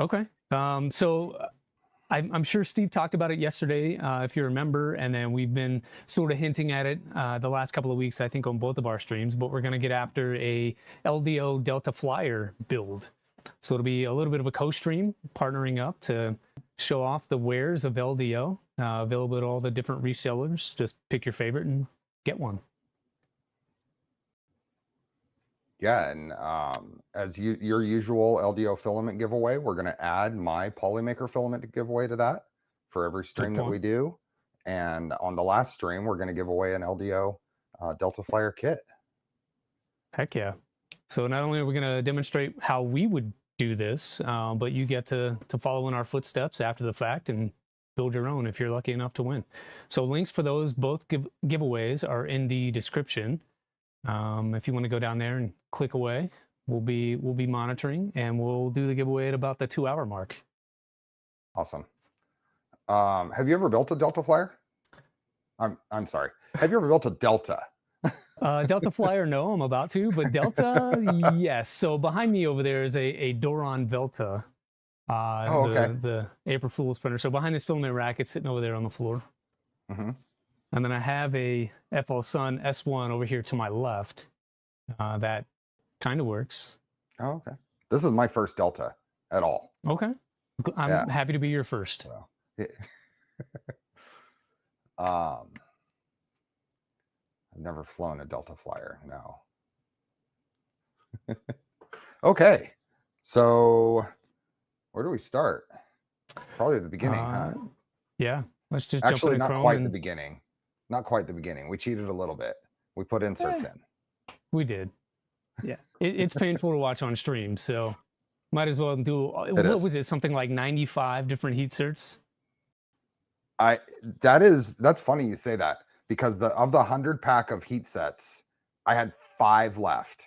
Okay. So I'm sure Steve talked about it yesterday, if you remember, and then we've been sort of hinting at it the last couple of weeks, I think, on both of our streams. But we're going to get after a LDO Delta Flyer build. So it'll be a little bit of a co-stream, partnering up to show off the wares of LDO, available at all the different resellers. Just pick your favorite and get one. Yeah, and as your usual LDO filament giveaway, we're going to add my Polymaker filament to giveaway to that for every stream that we do. And on the last stream, we're going to give away an LDO Delta Flyer kit. Heck yeah. So not only are we going to demonstrate how we would do this, but you get to follow in our footsteps after the fact and build your own if you're lucky enough to win. So links for those both giveaways are in the description. If you want to go down there and click away, we'll be monitoring, and we'll do the giveaway at about the 2-hour mark. Awesome. Have you ever built a Delta Flyer? I'm sorry. Have you ever built a Delta? Delta Flyer, no, I'm about to, but Delta, yes. So behind me over there is a Doron Velta. Okay. The April Fool's printer. So behind this filament rack, it's sitting over there on the floor. Mm-hmm. And then I have a FL Sun S1 over here to my left. That kind of works. Oh, okay. This is my first Delta at all. Okay. I'm happy to be your first. So, I've never flown a Delta Flyer, no. Okay. So where do we start? Probably at the beginning, huh? Yeah. Let's just actually jump into not quite the beginning. Not quite the beginning. We cheated a little bit. We put inserts in. We did. Yeah. It's painful to watch on stream, so might as well do, what was it, something like 95 different heat certs? That's funny you say that, because of the 100 pack of heat sets, I had 5 left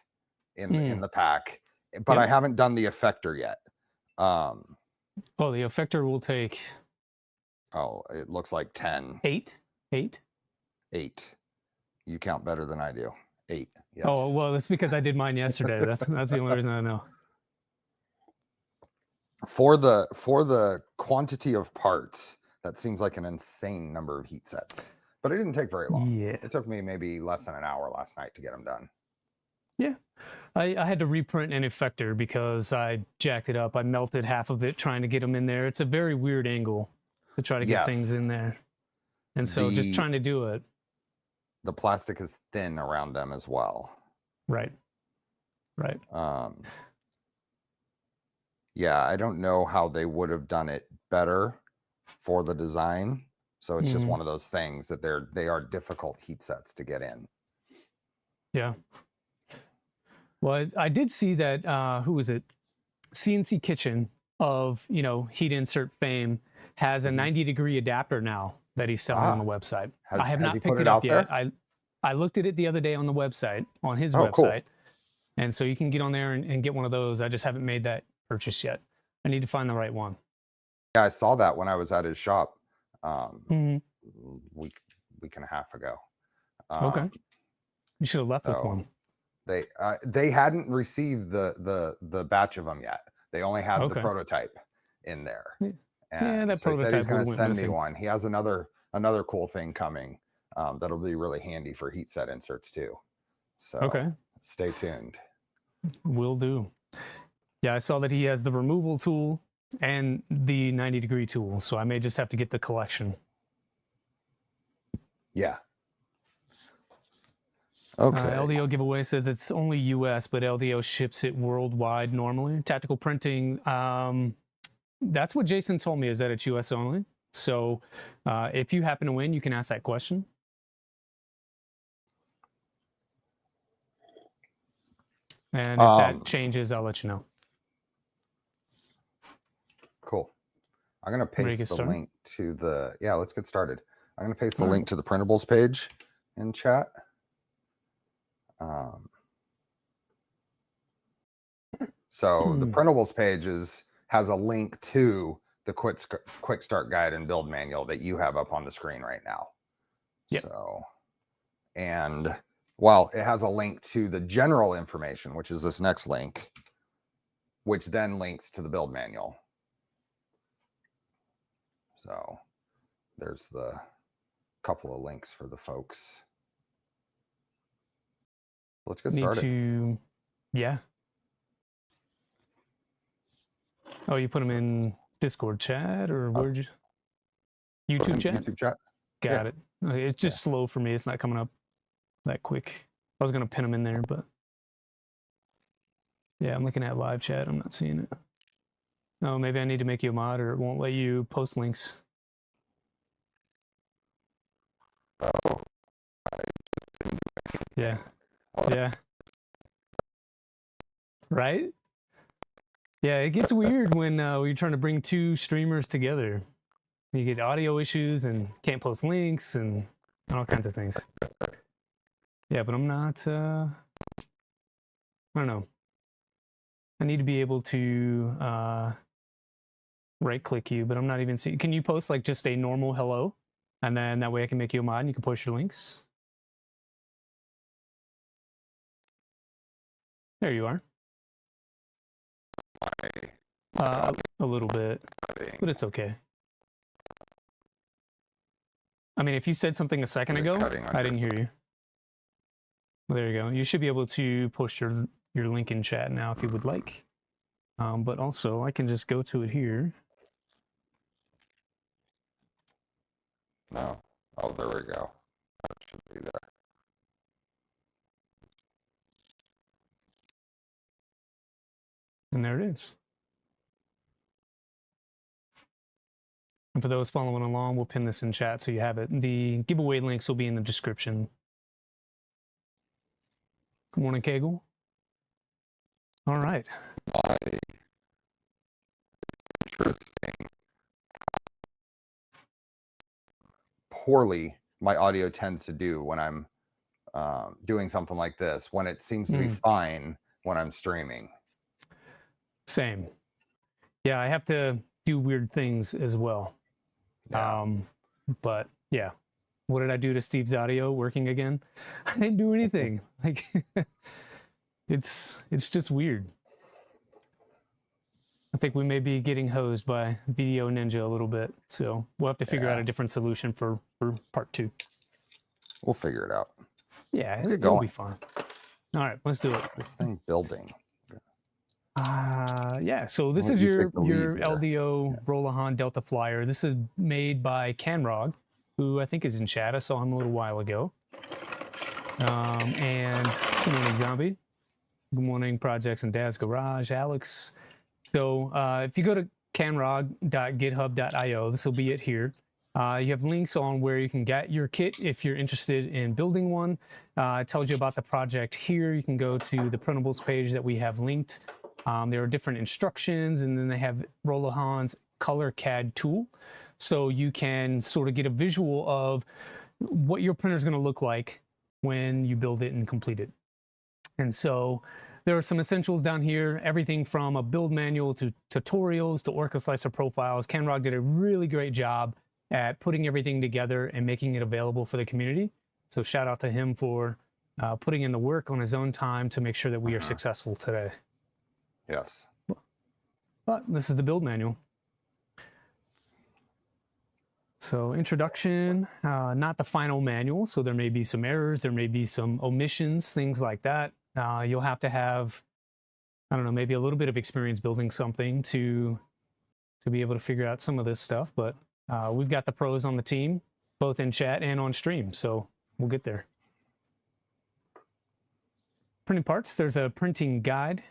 in the pack, but I haven't done the effector yet. The effector will take, it looks like 10. 8. You count better than I do. 8. Yes. Oh, well, that's because I did mine yesterday. That's the only reason I know. For the quantity of parts, that seems like an insane number of heat sets. But it didn't take very long. Yeah. It took me maybe less than an hour last night to get them done. Yeah. I had to reprint an effector because I jacked it up. I melted half of it trying to get them in there. It's a very weird angle to try to get things in there. And so just trying to do it. The plastic is thin around them as well. Right. Yeah, I don't know how they would have done it better for the design. So it's just one of those things that they are difficult heat sets to get in. Yeah. Well, I did see that, who was it? CNC Kitchen of, heat insert fame has a 90-degree adapter now that he's selling on the website. I have not picked it up yet. I looked at it the other day on the website, on his website. Cool. And so you can get on there and get one of those. I just haven't made that purchase yet. I need to find the right one. Yeah, I saw that when I was at his shop week and a half ago. Okay. You should have left with one. They hadn't received the batch of them yet. They only had the prototype in there. And that so prototype he's going to send me one. He has another cool thing coming that'll be really handy for heat set inserts too. So stay tuned. Will do. Yeah, I saw that he has the removal tool and the 90-degree tool, so I may just have to get the collection. Yeah. Okay. LDO giveaway says it's only US, but LDO ships it worldwide normally. Tactical printing, that's what Jason told me, is that it's US only. So if you happen to win, you can ask that question. And if that changes, I'll let you know. Cool. I'm going to paste the link to the... Yeah, let's get started. I'm going to paste the link to the printables page in chat. So the printables page has a link to the quick start guide and build manual that you have up on the screen right now. Yeah. So, and well, it has a link to the general information, which is this next link, which then links to the build manual. So there's the couple of links for the folks. Let's get started. Yeah. Oh, you put them in Discord chat, or where'd you? YouTube chat? YouTube chat. Got it. Okay, it's just slow for me. It's not coming up that quick. I was going to pin them in there, but yeah, I'm looking at live chat. I'm not seeing it. Oh, maybe I need to make you a mod, or it won't let you post links. Oh. Yeah. Yeah. Right? Yeah, it gets weird when you're trying to bring two streamers together. You get audio issues and can't post links and all kinds of things. Yeah, but I'm not, I don't know. I need to be able to right-click you, but I'm not even seeing. Can you post like just a normal hello? And then that way I can make you a mod and you can post your links. There you are. A little bit, but it's okay. I mean, if you said something a second ago, I didn't hear you. Well, there you go. You should be able to post your link in chat now if you would like. But also, I can just go to it here. No. Oh, there we go. That should be there. And there it is. And for those following along, we'll pin this in chat so you have it. The giveaway links will be in the description. Good morning, Kegel. All right. Interesting. Poorly my audio tends to do when I'm doing something like this, when it seems to be fine when I'm streaming. Same. Yeah, I have to do weird things as well. Yeah. But yeah, what did I do to Steve's audio working again? I didn't do anything. Like it's just weird. I think we may be getting hosed by Video Ninja a little bit, so we'll have to figure out a different solution for part 2. We'll figure it out. Yeah, it'll be fun. All right, let's do it. This thing building. Yeah, so this is your LDO Rollahan Delta Flyer. This is made by Canrog, who I think is in chat. I saw him a little while ago. And good morning, Zombie. Good morning, Projects and Dad's Garage, Alex. So if you go to canrog.github.io, this will be it here. You have links on where you can get your kit if you're interested in building one. It tells you about the project here. You can go to the printables page that we have linked. There are different instructions, and then they have Rollahan's color CAD tool. So you can sort of get a visual of what your printer is going to look like when you build it and complete it. And so there are some essentials down here, everything from a build manual to tutorials to Orca Slicer profiles. Canrog did a really great job at putting everything together and making it available for the community. So shout out to him for putting in the work on his own time to make sure that we are successful today. Yes. But this is the build manual. So introduction, not the final manual. So there may be some errors, there may be some omissions, things like that. You'll have to have, I don't know, maybe a little bit of experience building something to be able to figure out some of this stuff. But we've got the pros on the team, both in chat and on stream. So we'll get there. Printing parts, there's a printing guide.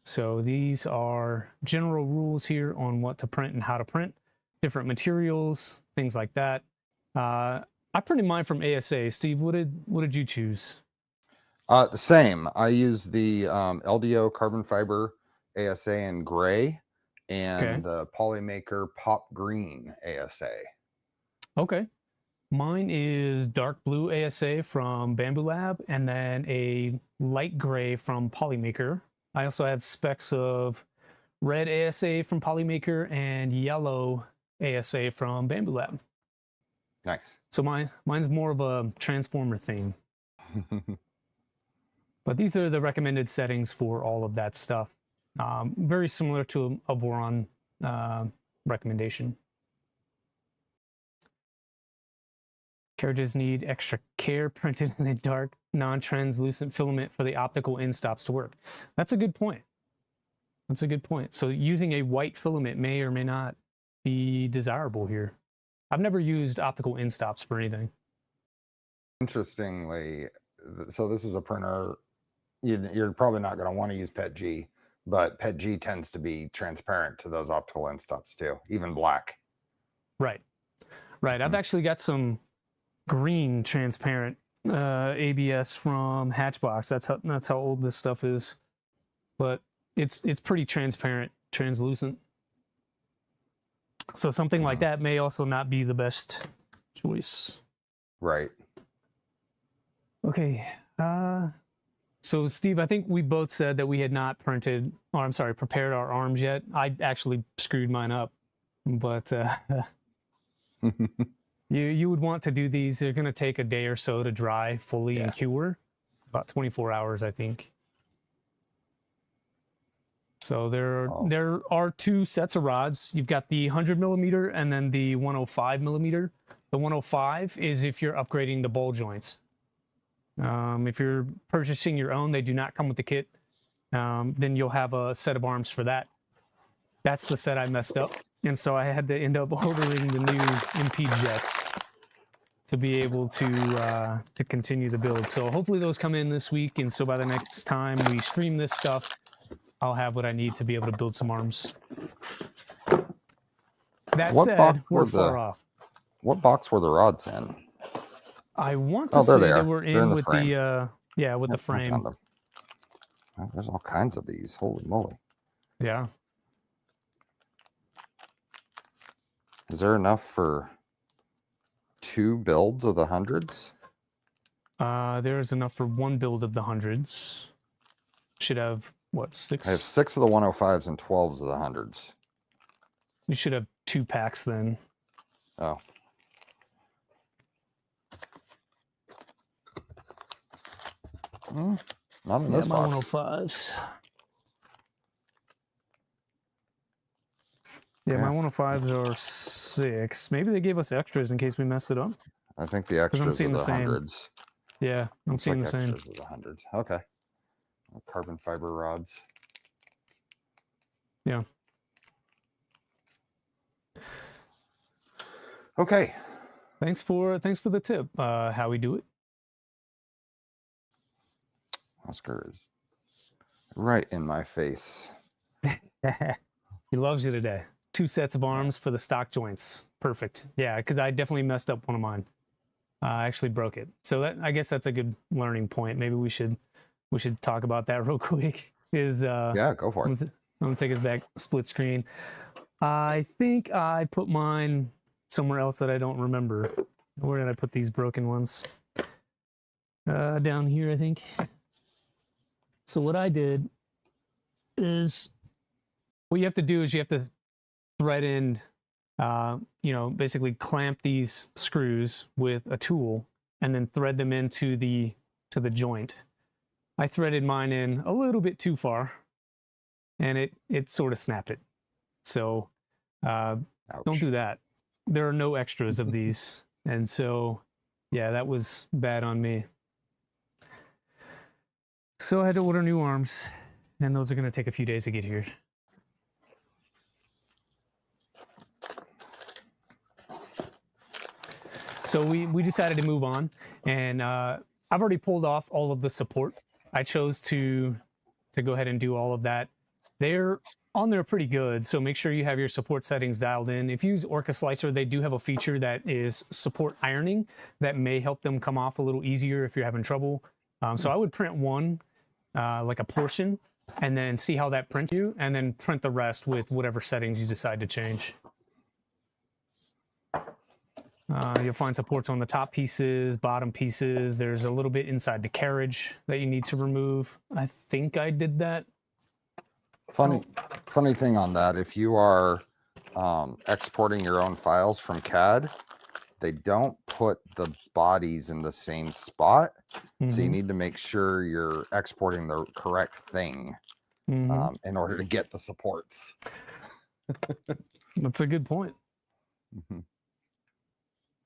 So these are general rules here on what to print and how to print, different materials, things like that. I printed mine from ASA. Steve, what did you choose? The same. I use the LDO carbon fiber ASA in gray and the Polymaker Pop Green ASA. Okay. Mine is dark blue ASA from Bamboo Lab and then a light gray from Polymaker. I also have specs of red ASA from Polymaker and yellow ASA from Bamboo Lab. Nice. So mine's more of a transformer theme. But these are the recommended settings for all of that stuff. Very similar to a Voron recommendation. Carriages need extra care, printed in a dark, non-translucent filament for the optical end stops to work. That's a good point. That's a good point. So using a white filament may or may not be desirable here. I've never used optical end stops for anything. Interestingly, so this is a printer. You're probably not going to want to use PETG, but PETG tends to be transparent to those optical end stops too, even black. Right. Right. I've actually got some green transparent ABS from Hatchbox. That's how old this stuff is. But it's pretty transparent, translucent. So something like that may also not be the best choice. Right. Okay. So Steve, I think we both said that we had not prepared our arms yet. I actually screwed mine up, but you would want to do these. They're going to take a day or so to dry fully and cure, about 24 hours, I think. So there are two sets of rods. You've got the 100 millimeter and then the 105 millimeter. The 105 is if you're upgrading the ball joints. If you're purchasing your own, they do not come with the kit. Then you'll have a set of arms for that. That's the set I messed up. And so I had to end up ordering the new MP jets to be able to continue the build. So hopefully those come in this week. And so by the next time we stream this stuff, I'll have what I need to be able to build some arms. That said, we're far off. What box were the rods in? I want to say they were in with frame. with the frame. Oh, there's all kinds of these. Holy moly. Yeah. Is there enough for 2 builds of the 100s? There's enough for 1 build of the 100s. Should have, what, 6? I have 6 of the 105s and 12s of the 100s. You should have 2 packs then. Oh. Not in this my box. 105s. Yeah, my 105s are 6. Maybe they gave us extras in case we messed it up. I think the extras are the 100s. Yeah, I'm seeing the same. Extras of the 100s. Okay. Carbon fiber rods. Yeah. Okay. Thanks for the tip. How we do it. Oscar is right in my face. He loves you today. 2 sets of arms for the stock joints. Perfect. Yeah, because I definitely messed up one of mine. I actually broke it. So I guess that's a good learning point. Maybe we should talk about that real quick. Yeah, go for it. I'm gonna take us back split screen. I think I put mine somewhere else that I don't remember. Where did I put these broken ones? Down here, I think. So what I did is, what you have to do is you have to thread end, basically clamp these screws with a tool and then thread them into the joint. I threaded mine in a little bit too far and it sort of snapped it. So don't do that. There are no extras of these. And so, yeah, that was bad on me. So I had to order new arms, and those are going to take a few days to get here. So we decided to move on, and I've already pulled off all of the support. I chose to go ahead and do all of that. They're on there pretty good, so make sure you have your support settings dialed in. If you use Orca Slicer, they do have a feature that is support ironing that may help them come off a little easier if you're having trouble. So I would print one, like a portion, and then see how that prints you, and then print the rest with whatever settings you decide to change. You'll find supports on the top pieces, bottom pieces. There's a little bit inside the carriage that you need to remove. I think I did that. Funny thing on that, if you are exporting your own files from CAD, they don't put the bodies in the same spot. So you need to make sure you're exporting the correct thing in order to get the supports. That's a good point.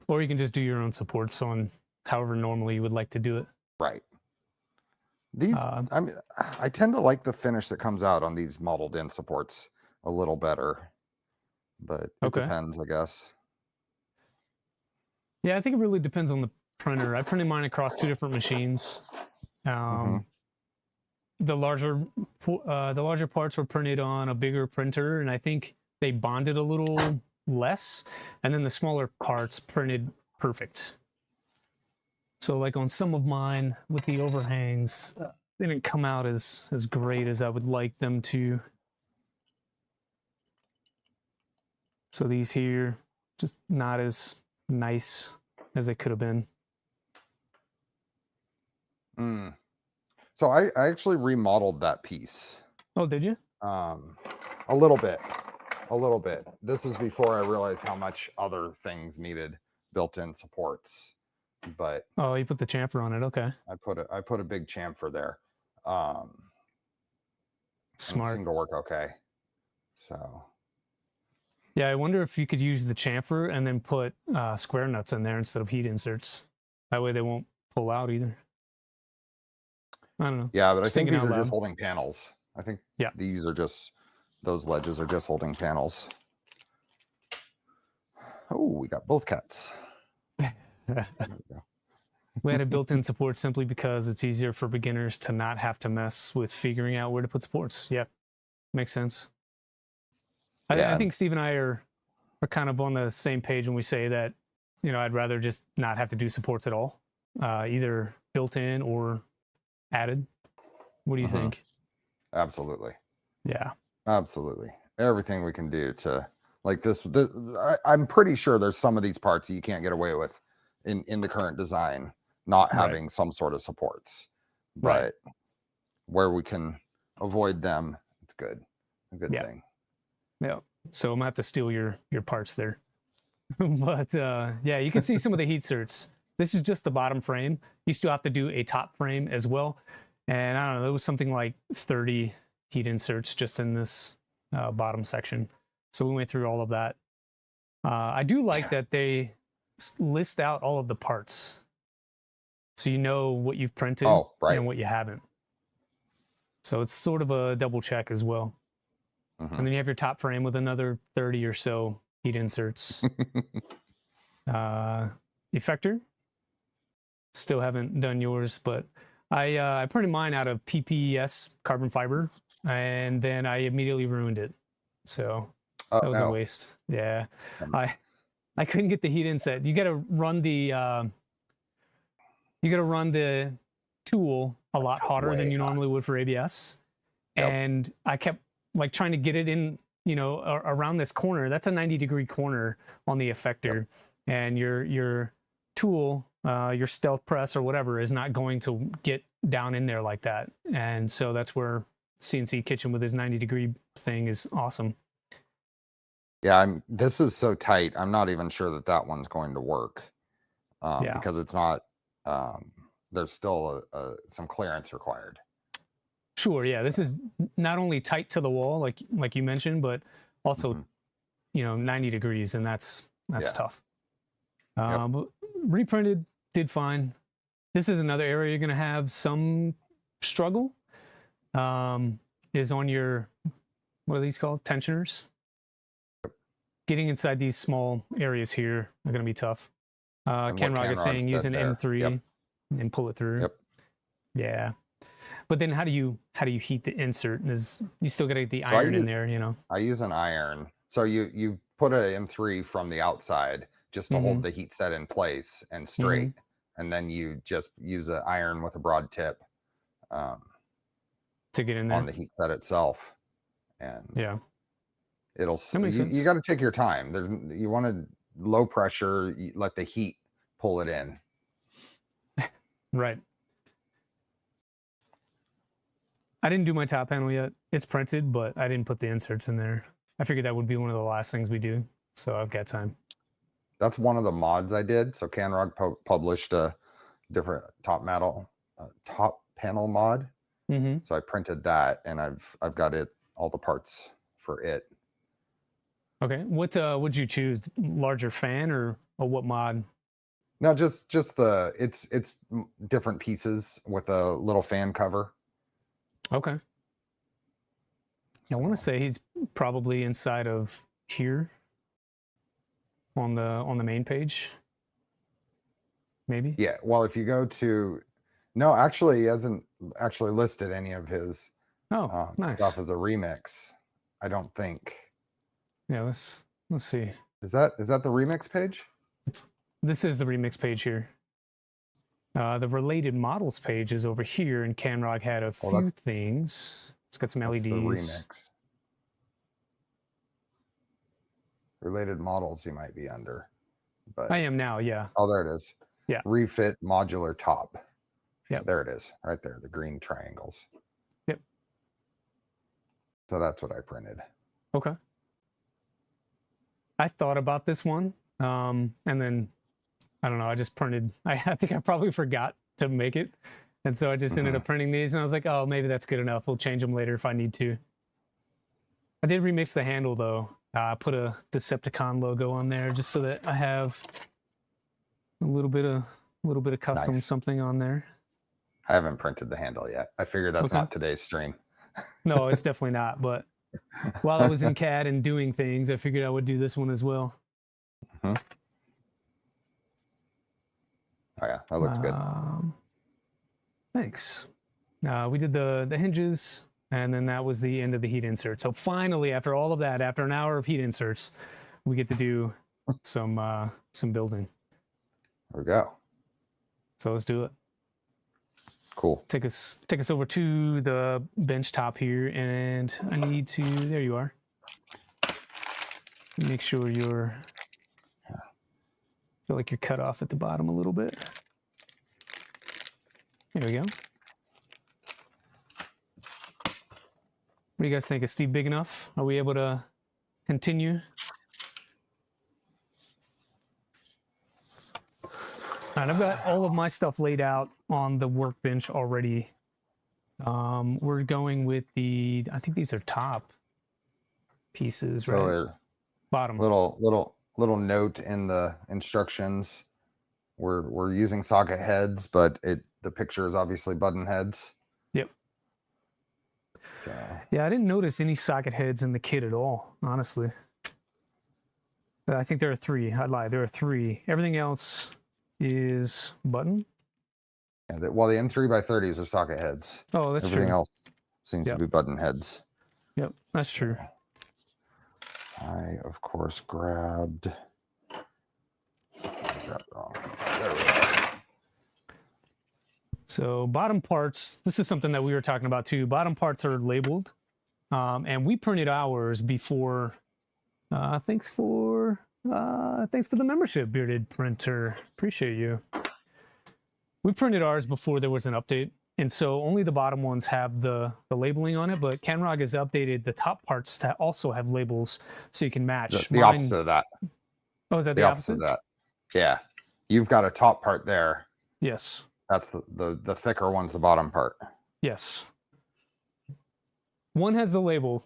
Or you can just do your own supports on however normally you would like to do it. Right. These, I mean, I tend to like the finish that comes out on these modeled in supports a little better, but it depends, I guess. Yeah, I think it really depends on the printer. I printed mine across 2 different machines. The larger parts were printed on a bigger printer, and I think they bonded a little less, and then the smaller parts printed perfect. So like on some of mine with the overhangs, they didn't come out as great as I would like them to. So these here, just not as nice as they could have been. So I actually remodeled that piece. Oh, did you? A little bit. This is before I realized how much other things needed built-in supports. But oh, you put the chamfer on it. Okay. I put a big chamfer there. Smart. It seemed to work okay. So yeah, I wonder if you could use the chamfer and then put square nuts in there instead of heat inserts. That way they won't pull out either. I don't know. Yeah, but I think these are just holding panels. I think these are just, those ledges are just holding panels. Oh, we got both cats. We had a built-in support simply because it's easier for beginners to not have to mess with figuring out where to put supports. Yep, makes sense. I think Steve and I are kind of on the same page when we say that, you know, I'd rather just not have to do supports at all, either built in or added. What do you think? Absolutely. Yeah. Absolutely. Everything we can do to, like this I'm pretty sure there's some of these parts that you can't get away with in the current design, not having some sort of supports. But where we can avoid them, it's good. A good thing. Yeah. So I'm gonna have to steal your parts there. But yeah, you can see some of the heat certs. This is just the bottom frame. You still have to do a top frame as well. And I don't know, there was something like 30 heat inserts just in this bottom section. So we went through all of that. I do like that they list out all of the parts. So you know what you've printed and what you haven't. So it's sort of a double check as well. And then you have your top frame with another 30 or so heat inserts. Effector. Still haven't done yours, but I printed mine out of PPS carbon fiber, and then I immediately ruined it. So that was a waste. Yeah, I couldn't get the heat inset. You got to run the tool a lot hotter than you normally would for ABS, and I kept like trying to get it in, you know, around this corner. That's a 90-degree corner on the effector, and your tool, your stealth press or whatever, is not going to get down in there like that. And so that's where CNC Kitchen with his 90-degree thing is awesome. Yeah, this is so tight. I'm not even sure that one's going to work because it's not. There's still some clearance required. Sure, yeah. This is not only tight to the wall, like you mentioned, but also, you know, 90 degrees, and that's tough. But reprinted did fine. This is another area you're going to have some struggle. Is on your, what are these called? Tensioners. Getting inside these small areas here are going to be tough. Ken Rog is saying use an M3 and pull it through. Yeah. But then how do you heat the insert? You still got to get the iron in there, you know? I use an iron. So you put an M3 from the outside just to hold the heat set in place and straight. And then you just use an iron with a broad tip to get in there on the heat set itself. And it'll, you got to take your time. You want to low pressure, let the heat pull it in. Right. I didn't do my top panel yet. It's printed, but I didn't put the inserts in there. I figured that would be one of the last things we do. So I've got time. That's one of the mods I did. So Canrog published a different top panel mod. So I printed that, and I've got all the parts for it. Okay. What would you choose? Larger fan or what mod No, just the it's different pieces with a little fan cover. Okay. I want to say he's probably inside of here on the main page. Maybe. Yeah. Well, if you go to, no, actually, he hasn't actually listed any of his nice stuff as a remix. I don't think. Yeah. Let's see. Is that the remix page? This is the remix page here. The related models page is over here, and Camrog had a few things. It's got some LEDs. The remix. Related models you might be under. But I am now, yeah. Oh, there it is. Yeah. Refit modular top. Yeah. There it is, right there, the green triangles. Yep. So that's what I printed. Okay. I thought about this one, and then I don't know. I just printed. I think I probably forgot to make it, and so I just ended up printing these. And I was like, oh, maybe that's good enough. We'll change them later if I need to. I did remix the handle though. Put a Decepticon logo on there just so that I have a little bit of custom something on there. I haven't printed the handle yet. I figure that's not today's stream. No, it's definitely not. But while I was in CAD and doing things, I figured I would do this one as well. Oh yeah, that looks good. Thanks. We did the hinges, and then that was the end of the heat insert. So finally, after all of that, after an hour of heat inserts, we get to do some building. There we go. So let's do it. Cool. Take us over to the bench top here, and I need to. There you are. Make sure you're. Feel like you're cut off at the bottom a little bit. There we go. What do you guys think? Is Steve big enough? Are we able to continue? And I've got all of my stuff laid out on the workbench already. We're going with I think these are top pieces, right? So Bottom. Little note in the instructions. We're using socket heads, but the picture is obviously button heads. Yep. Yeah, I didn't notice any socket heads in the kit at all, honestly. I think there are 3. I lied. There are 3. Everything else is button. Yeah, the M3x30s are socket heads. Oh, that's Everything true. else seems to be button heads. Yep, that's true. I, of course, grabbed. I got the wrong piece. There we go. So bottom parts, this is something that we were talking about too. Bottom parts are labeled, and we printed ours before. Thanks for the membership, Bearded Printer. Appreciate you. We printed ours before there was an update, and so only the bottom ones have the labeling on it. But Camrog has updated the top parts to also have labels, so you can match. The opposite of that. Oh, is that the opposite of that? Yeah, you've got a top part there. Yes. That's the thicker one's the bottom part. Yes. One has the label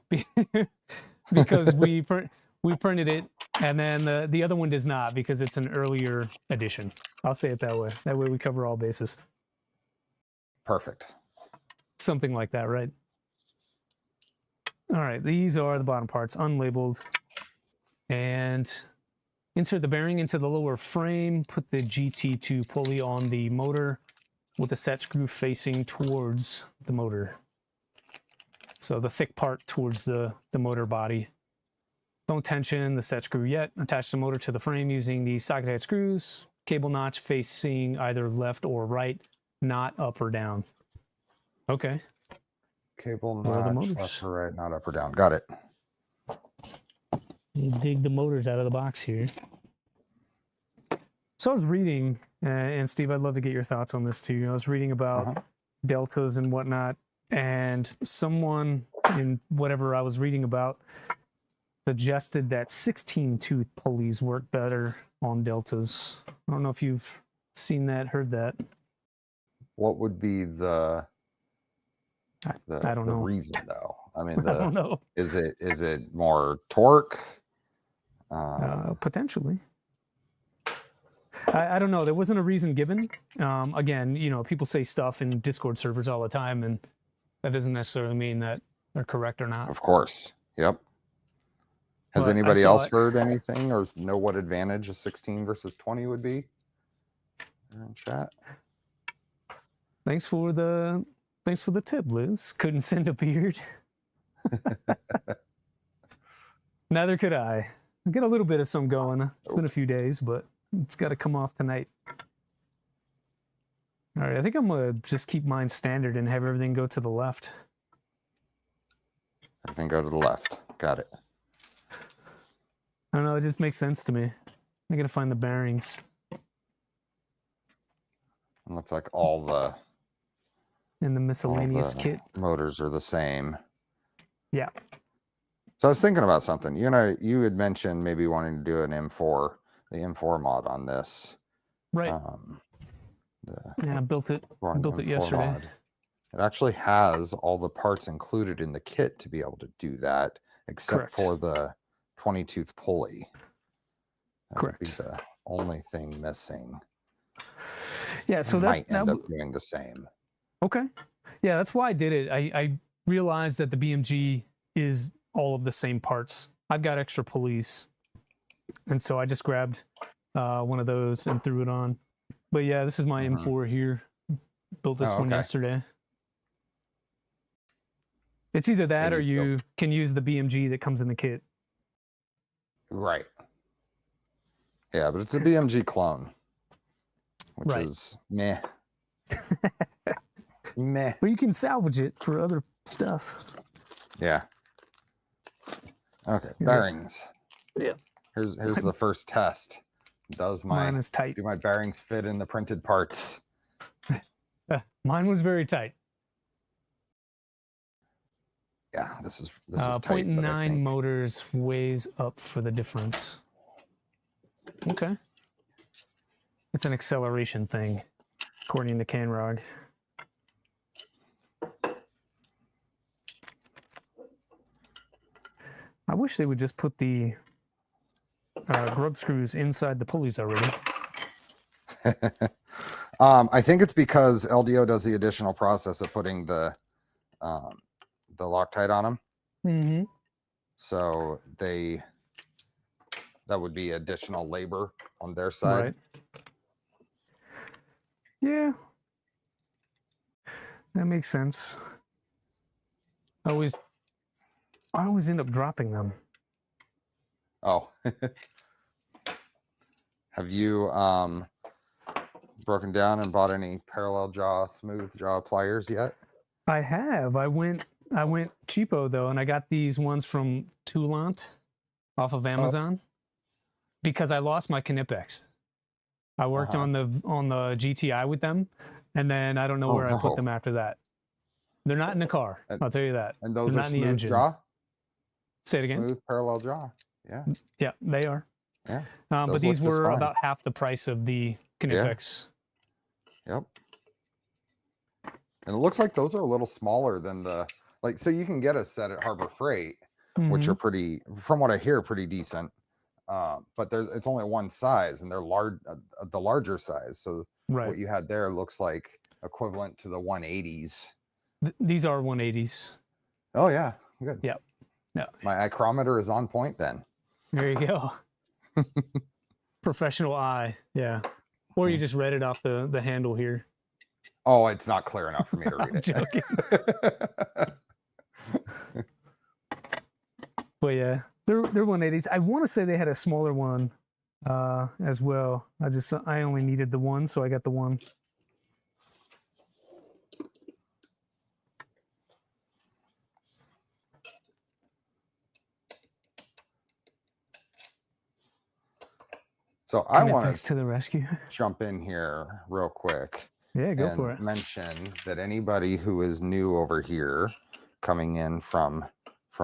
because we printed it, and then the other one does not because it's an earlier edition. I'll say it that way. That way we cover all bases. Perfect. Something like that, right? All right, these are the bottom parts, unlabeled. And insert the bearing into the lower frame, put the GT2 pulley on the motor with the set screw facing towards the motor. So the thick part towards the motor body. Don't tension the set screw yet. Attach the motor to the frame using the socket head screws. Cable notch facing either left or right, not up or down. Okay. Cable notch left or right, not up or down. Got it. You dig the motors out of the box here. So I was reading, and Steve, I'd love to get your thoughts on this too. I was reading about deltas and whatnot, and someone in whatever I was reading about suggested that 16-tooth pulleys work better on deltas. I don't know if you've seen that, heard that. What would be the I don't know. reason though? I mean, I don't know. Is it more torque? Potentially. I don't know. There wasn't a reason given. Again, you know, people say stuff in Discord servers all the time, and that doesn't necessarily mean that they're correct or not. Of course. Yep. Has But I anybody saw else it. heard anything or know what advantage a 16 versus 20 would be? In chat. Thanks for the tip, Liz. Couldn't send a beard. Neither could I. I get a little bit of some going. It's been a few days, but it's got to come off tonight. All right, I think I'm gonna just keep mine standard and have everything go to the left. Everything go to the left. Got it. I don't know. It just makes sense to me. I gotta find the bearings. It looks like all the miscellaneous kit. Motors are the same. Yeah. So I was thinking about something. You know, you had mentioned maybe wanting to do an M4, the M4 mod on this. Right. Yeah, I built it. I built it yesterday. Mod. It actually has all the parts included in the kit to be able to do that, except for the 20-tooth pulley. That would be the only thing missing. Yeah, so that might end that up doing the same. Okay. Yeah, that's why I did it. I realized that the BMG is all of the same parts. I've got extra pulleys, and so I just grabbed one of those and threw it on. But yeah, this is my M4 here. Built this one yesterday. It's either that or you can use the BMG that comes in the kit. Right. Yeah, but it's a BMG clone, which is meh. Meh. But you can salvage it for other stuff. Yeah. Okay, bearings. Yeah. Here's the first test. Mine is tight. Do my bearings fit in the printed parts? Mine was very tight. Yeah, this is tight. 0.9 motors weighs up for the difference. Okay. It's an acceleration thing, according to Canrog. I wish they would just put the grub screws inside the pulleys already. I think it's because LDO does the additional process of putting the Loctite on them. Mm-hmm. So that would be additional labor on their side. Right. Yeah. That makes sense. I always end up dropping them. Oh. Have you broken down and bought any parallel jaw, smooth jaw pliers yet? I have. I went cheapo though, and I got these ones from Toulant off of Amazon because I lost my Knipex. I worked on the GTI with them, and then I don't know where I put them after that. They're not in the car. I'll tell you that. And those They're are not in the smooth engine. jaw? Say it again. Smooth parallel jaw. Yeah. Yeah, they are. Yeah. But these were about half the price of the Knipex. Yeah. Yep. And it looks like those are a little smaller than so you can get a set at Harbor Freight, which are pretty, from what I hear, pretty decent. But it's only one size, and they're the larger size. So what you had there looks like equivalent to the 180s. These are 180s. Oh yeah, good. Yep. Yeah. My ichrometer is on point then. There you go. Professional eye. Yeah. Or you just read it off the handle here. Oh, it's not clear enough for me to read it. Joking. But yeah, they're 180s. I want to say they had a smaller one as well. I only needed the one, so I got the one. So I want to the rescue. Jump in here real quick. Yeah, go for it. Mention that anybody who is new over here, coming in from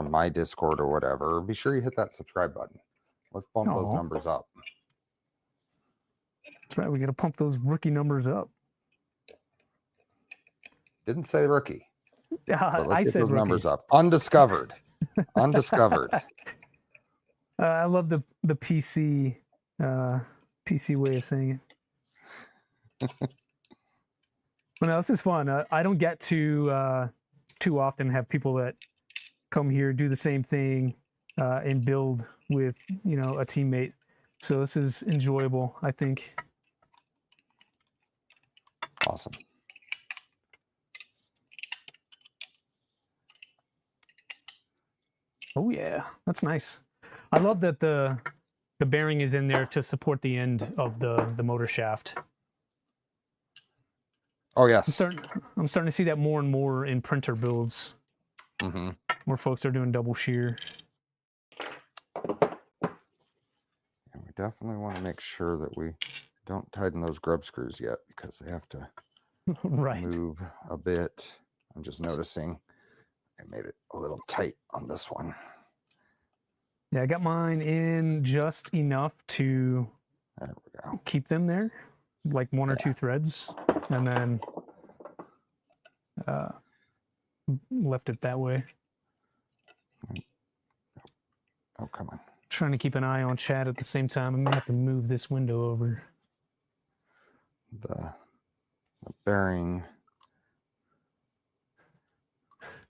my Discord or whatever, be sure you hit that subscribe button. Let's bump those numbers up. That's right. We got to pump those rookie numbers up. Didn't say rookie. I said those rookie. Numbers up. Undiscovered. Undiscovered. I love the PC way of saying it. Well, no, this is fun. I don't get to too often have people that come here, do the same thing, and build with, you know, a teammate. So this is enjoyable, I think. Awesome. Oh yeah, that's nice. I love that the bearing is in there to support the end of the motor shaft. Oh yes. I'm starting to see that more and more in printer builds. Mm-hmm. Where folks are doing double shear. And we definitely want to make sure that we don't tighten those grub screws yet, because they have to Right. move a bit. I'm just noticing I made it a little tight on this one. Yeah, I got mine in just enough to There we go. keep them there, like one or two threads, and then left it that way. Oh, come on. Trying to keep an eye on chat at the same time. I may have to move this window over. The bearing.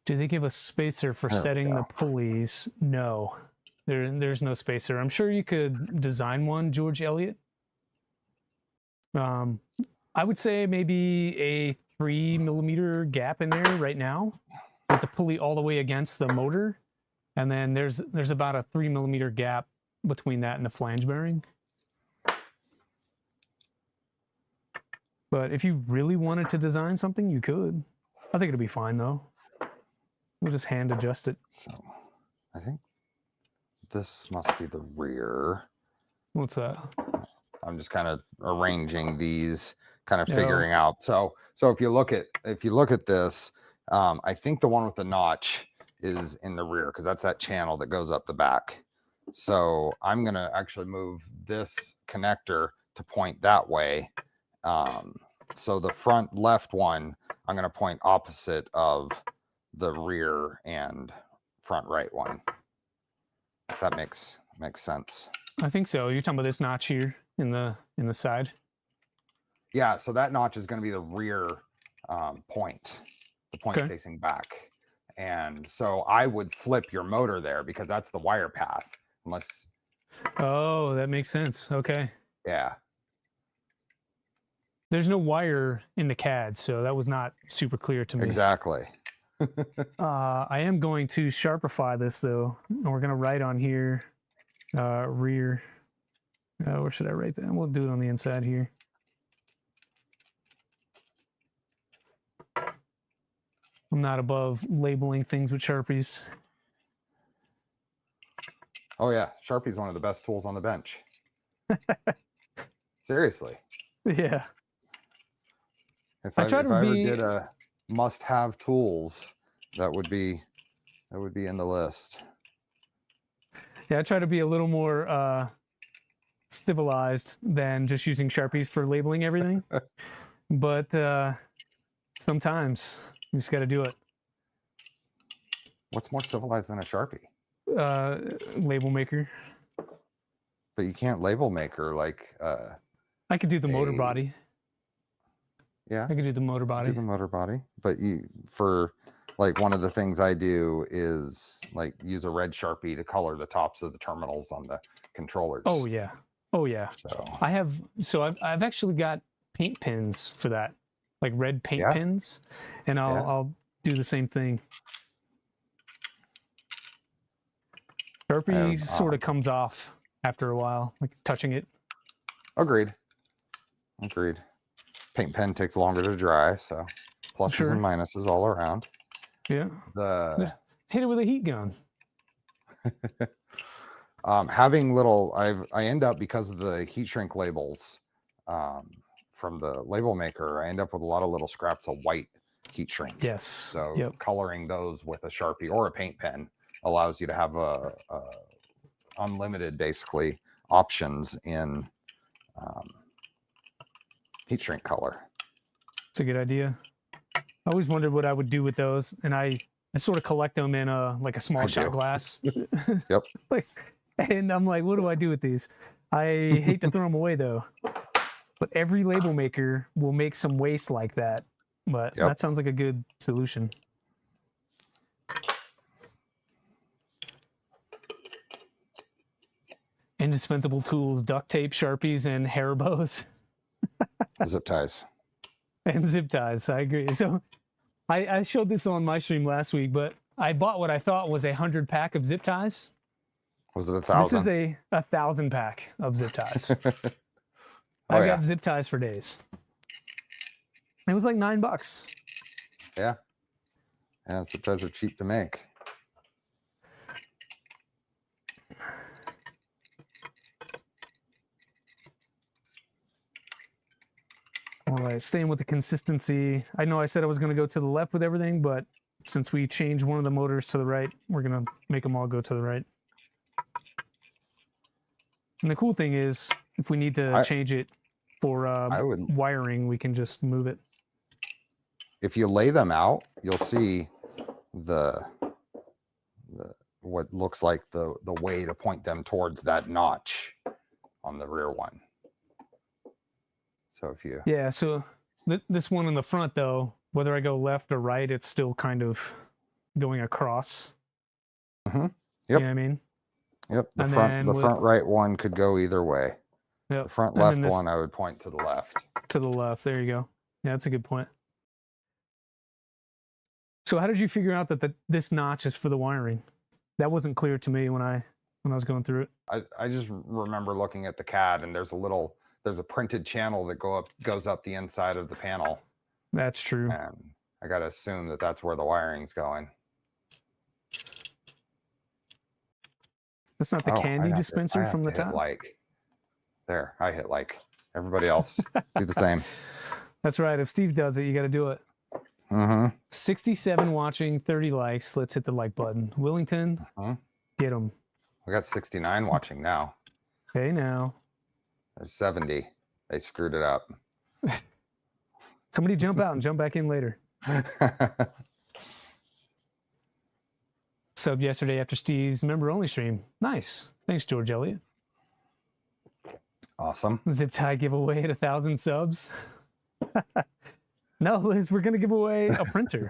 Do they give a spacer for setting the pulleys? No, there's no spacer. I'm sure you could design one, George Elliott. I would say maybe a 3 millimeter gap in there right now, with the pulley all the way against the motor, and then there's about a 3 millimeter gap between that and the flange bearing. But if you really wanted to design something, you could. I think it'll be fine though. We'll just hand adjust it. So I think this must be the rear. What's that? I'm just kind of arranging these, kind of figuring out. So if you look at this, I think the one with the notch is in the rear, because that's that channel that goes up the back. So I'm going to actually move this connector to point that way. So the front left one, I'm going to point opposite of the rear and front right one. If that makes sense. I think so. You're talking about this notch here in the side. Yeah, so that notch is going to be the rear point, the point facing back. And so I would flip your motor there, because that's the wire path. Unless. Oh, that makes sense. Okay. Yeah. There's no wire in the CAD, so that was not super clear to me. Exactly. I am going to sharpify this though, and we're going to write on here, rear. Where should I write that? We'll do it on the inside here. I'm not above labeling things with Sharpies. Oh yeah, Sharpie's one of the best tools on the bench. Seriously. Yeah. If I ever did a must-have tools, that would be in the list. Yeah, I try to be a little more civilized than just using Sharpies for labeling everything. But sometimes you just got to do it. What's more civilized than a Sharpie? Label maker. But you can't label maker like. I could do the motor body. Yeah, I could do the motor body. Do the motor body, but for like one of the things I do is like use a red Sharpie to color the tops of the terminals on the controllers. Oh yeah, oh yeah. So I've actually got paint pins for that, like red paint pins, and I'll do the same thing. Sharpie sort of comes off after a while, like touching it. Agreed. Paint pen takes longer to dry, so pluses and minuses all around. Yeah. Hit it with a heat gun. Having little, I end up, because of the heat shrink labels from the label maker, I end up with a lot of little scraps of white heat shrink. Yes. So coloring those with a Sharpie or a paint pen allows you to have a unlimited, basically, options in heat shrink color. It's a good idea. I always wondered what I would do with those, and I sort of collect them in like a small shot glass. Yep. And I'm like, what do I do with these? I hate to throw them away though. but every label maker will make some waste like that. But Yep. that sounds like a good solution. Indispensable tools, duct tape, Sharpies, and hair bows. Zip ties. And zip ties, I agree. So I showed this on my stream last week, but I bought what I thought was 100 pack of zip ties. Was it 1,000? This is a 1,000 pack of zip ties. Oh, I got zip ties for days. It was like $9. Yeah. And zip ties are cheap to make. All right, staying with the consistency. I know I said I was going to go to the left with everything, but since we changed one of the motors to the right, we're going to make them all go to the right. And the cool thing is, if we need to change it for wiring, we can just move it. If you lay them out, you'll see the what looks like the way to point them towards that notch on the rear one. So if you so this one in the front though, whether I go left or right, it's still kind of going across. Mm-hmm. Yep. You know what I mean? Yep. The front right one could go either way. Yep. The front left one I would point to the left. To the left. There you go. Yeah, that's a good point. So how did you figure out that this notch is for the wiring? That wasn't clear to me when I was going through it. I just remember looking at the CAD, and there's a printed channel that goes up the inside of the panel. That's true. And I got to assume that that's where the wiring's going. That's not the candy dispenser from the top? There, I hit like. Everybody else, do the same. That's right. If Steve does it, you got to do it. 67 watching, 30 likes. Let's hit the like button. Willington, get him. We got 69 watching now. Hey, now. There's 70. They screwed it up. Somebody jump out and jump back in later. Sub yesterday after Steve's member-only stream. Nice. Thanks, George Elliott. Awesome. Zip tie giveaway at 1,000 subs. No, Liz, we're going to give away a printer.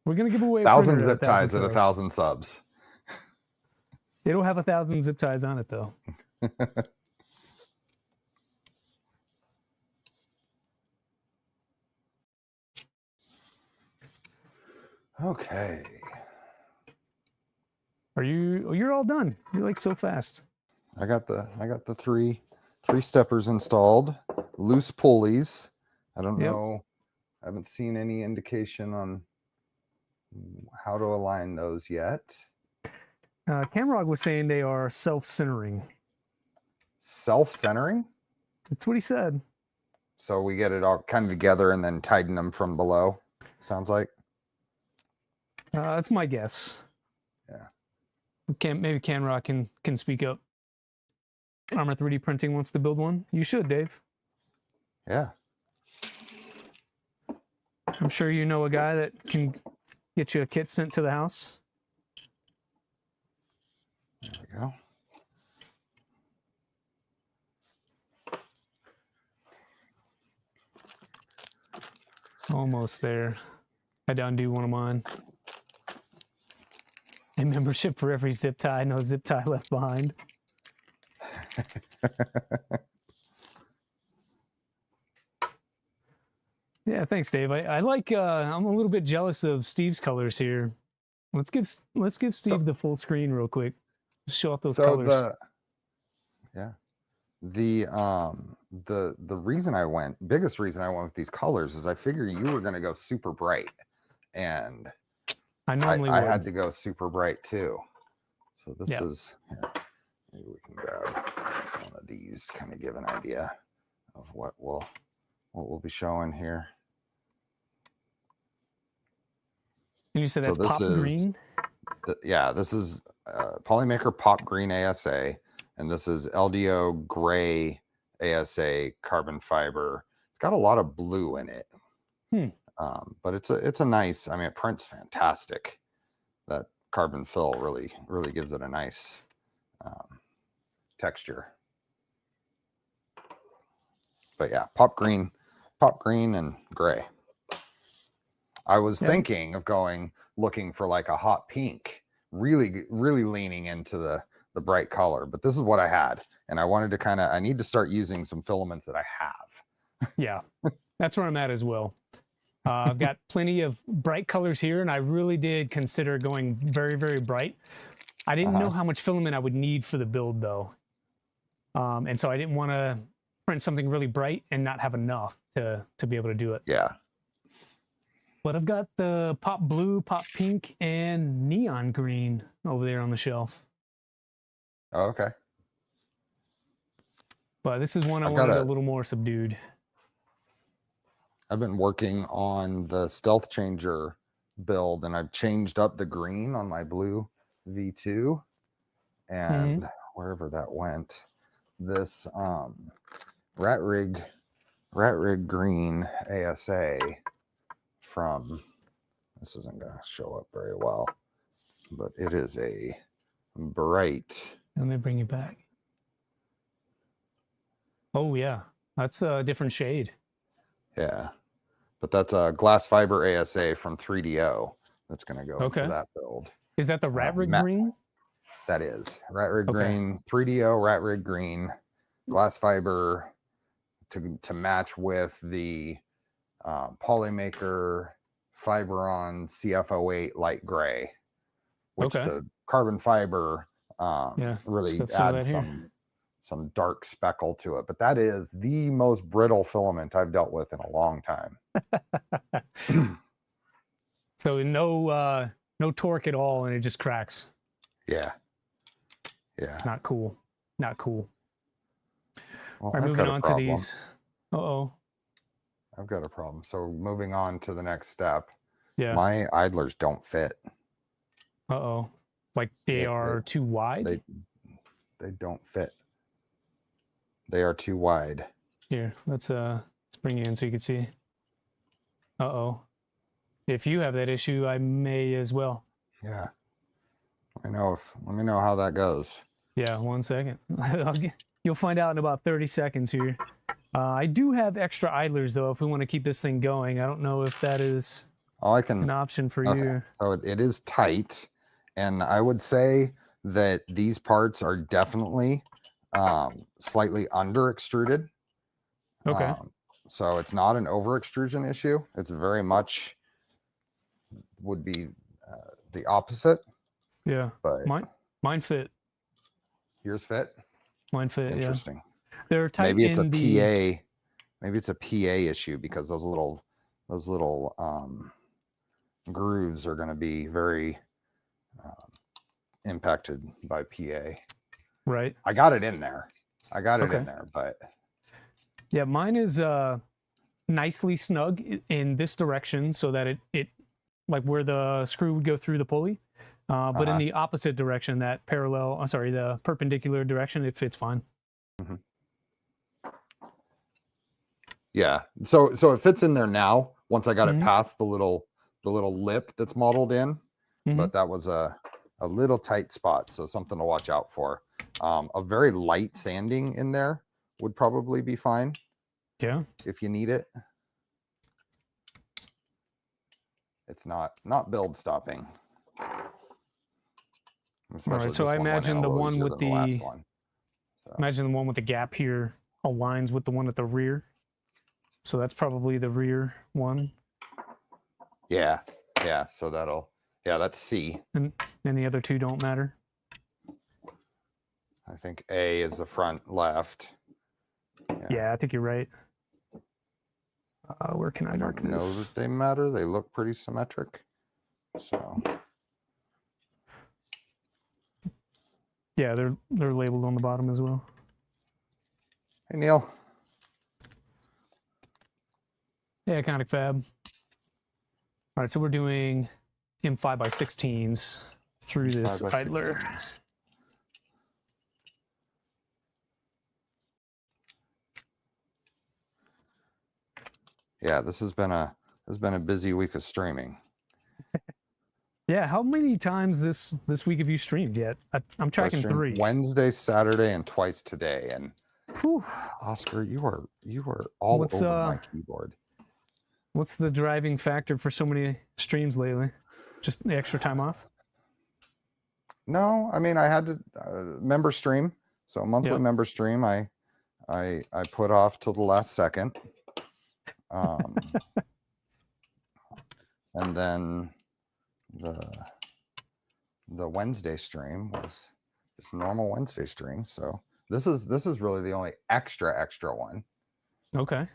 We're going to give away 1,000 zip ties at 1,000 subs. It'll have 1,000 zip ties on it, though. Okay. You're all done. You're like so fast. I got the three steppers installed, loose pulleys. I don't know. I haven't seen any indication on how to align those yet. Camrog was saying they are self-centering. Self-centering? That's what he said. So we get it all kind of together and then tighten them from below, sounds like. That's my guess. Yeah. Maybe Camrog can speak up. Armor 3D Printing wants to build one. You should, Dave. Yeah. I'm sure you know a guy that can get you a kit sent to the house. There we go. Almost there. I had to undo one of mine. A membership for every zip tie, no zip tie left behind. Yeah, thanks, Dave. I like. I'm a little bit jealous of Steve's colors here. Let's give Steve the full screen real quick. Just show off those colors. The biggest reason I went with these colors is I figured you were going to go super bright, and I had to go super bright too. So this is maybe we can grab one of these to kind of give an idea of what we'll be showing here. And you said that's pop green? This is Polymaker Pop Green ASA, and this is LDO Gray ASA carbon fiber. It's got a lot of blue in it, but it's a nice. I mean, it prints fantastic. That carbon fill really gives it a nice texture. But yeah, pop green and gray. I was thinking of looking for like a hot pink, really leaning into the bright color, but this is what I had. And I wanted to I need to start using some filaments that I have. Yeah, that's where I'm at as well. I've got plenty of bright colors here, and I really did consider going very, very bright. I didn't know how much filament I would need for the build, though. And so I didn't want to print something really bright and not have enough to be able to do it. Yeah. But I've got the pop blue, pop pink, and neon green over there on the shelf. Oh, okay. But this is one I wanted a little more subdued. I've been working on the Stealth Changer build, and I've changed up the green on my blue V2, and wherever that went, this rat rig green ASA from, this isn't going to show up very well, but it is a bright. Let me bring you back. Oh yeah, that's a different shade. Yeah, but that's a glass fiber ASA from 3DO that's going to go into that build. Is that the rat rig green? That is rat rig green, 3DO rat rig green, glass fiber to match with the Polymaker Fiberon CF08 light gray, which the carbon fiber really adds some dark speckle to it. But that is the most brittle filament I've dealt with in a long time. So no torque at all, and it just cracks. Yeah. Not cool. Not cool. Well, All right, moving on to these. I've got a problem. So moving on to the next step. Yeah. My idlers don't fit. Like they are too wide? They don't fit. They are too wide. Here, let's bring you in so you can see. If you have that issue, I may as well. Yeah. Let me know how that goes. Yeah, 1 second. You'll find out in about 30 seconds here. I do have extra idlers though, if we want to keep this thing going. I don't know if that is an option for you. So it is tight, and I would say that these parts are definitely slightly under extruded. Okay. So it's not an over extrusion issue. It's very much would be the opposite. Yeah. But mine fit. Yours fit? Mine fit. Interesting. Yeah. They're tight. Maybe it's a PA. Maybe it's a PA issue, because those little grooves are going to be very impacted by PA. Right. I got it in there. But yeah, mine is nicely snug in this direction, so that it like where the screw would go through the pulley. But in the opposite direction, the perpendicular direction, it fits fine. Yeah. So it fits in there now. Once I got it past the little lip that's modeled in, but that was a little tight spot. So something to watch out for. A very light sanding in there would probably be fine. Yeah. If you need it. It's not build stopping. All right, so I imagine the one with imagine the one with the gap here aligns with the one at the rear. So that's probably the rear one. Yeah. So that's C. And the other two don't matter. I think A is the front left. Yeah, I think you're right. Where can I mark this? Know that they matter. They look pretty symmetric. So. Yeah, they're labeled on the bottom as well. Hey, Neil. Yeah, Iconic Fab. All right, so we're doing M5x16s through this idler. Yeah, this has been a busy week of streaming. Yeah, how many times this week have you streamed yet? I'm tracking 3. Wednesday, Saturday, and twice today, and Whew. Oscar, you are all over my keyboard. What's the driving factor for so many streams lately? Just the extra time off? No, I mean, I had to member stream, so a monthly Yep. member stream. I put off till the last second, and then the Wednesday stream was just normal Wednesday stream. So this is really the only extra one. Okay.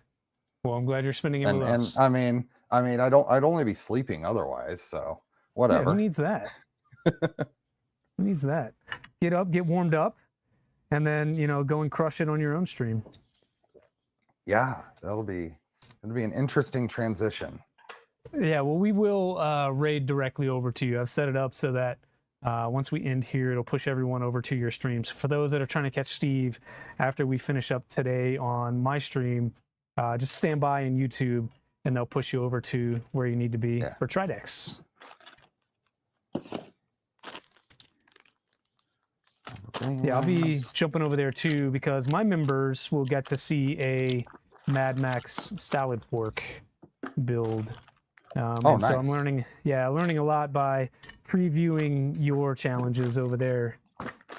Well, I'm glad you're spending it with us. And I mean, I'd only be sleeping otherwise. So whatever. Yeah, who needs that? Who needs that? Get up, get warmed up, and then go and crush it on your own stream. Yeah, it'll be an interesting transition. Yeah, well, we will raid directly over to you. I've set it up so that once we end here, it'll push everyone over to your streams. For those that are trying to catch Steve after we finish up today on my stream, just stand by in YouTube, and they'll push you over to where you need to be for Tridex. Yeah, I'll be jumping over there too because my members will get to see a Mad Max salad fork build. Nice. So I'm learning a lot by previewing your challenges over there.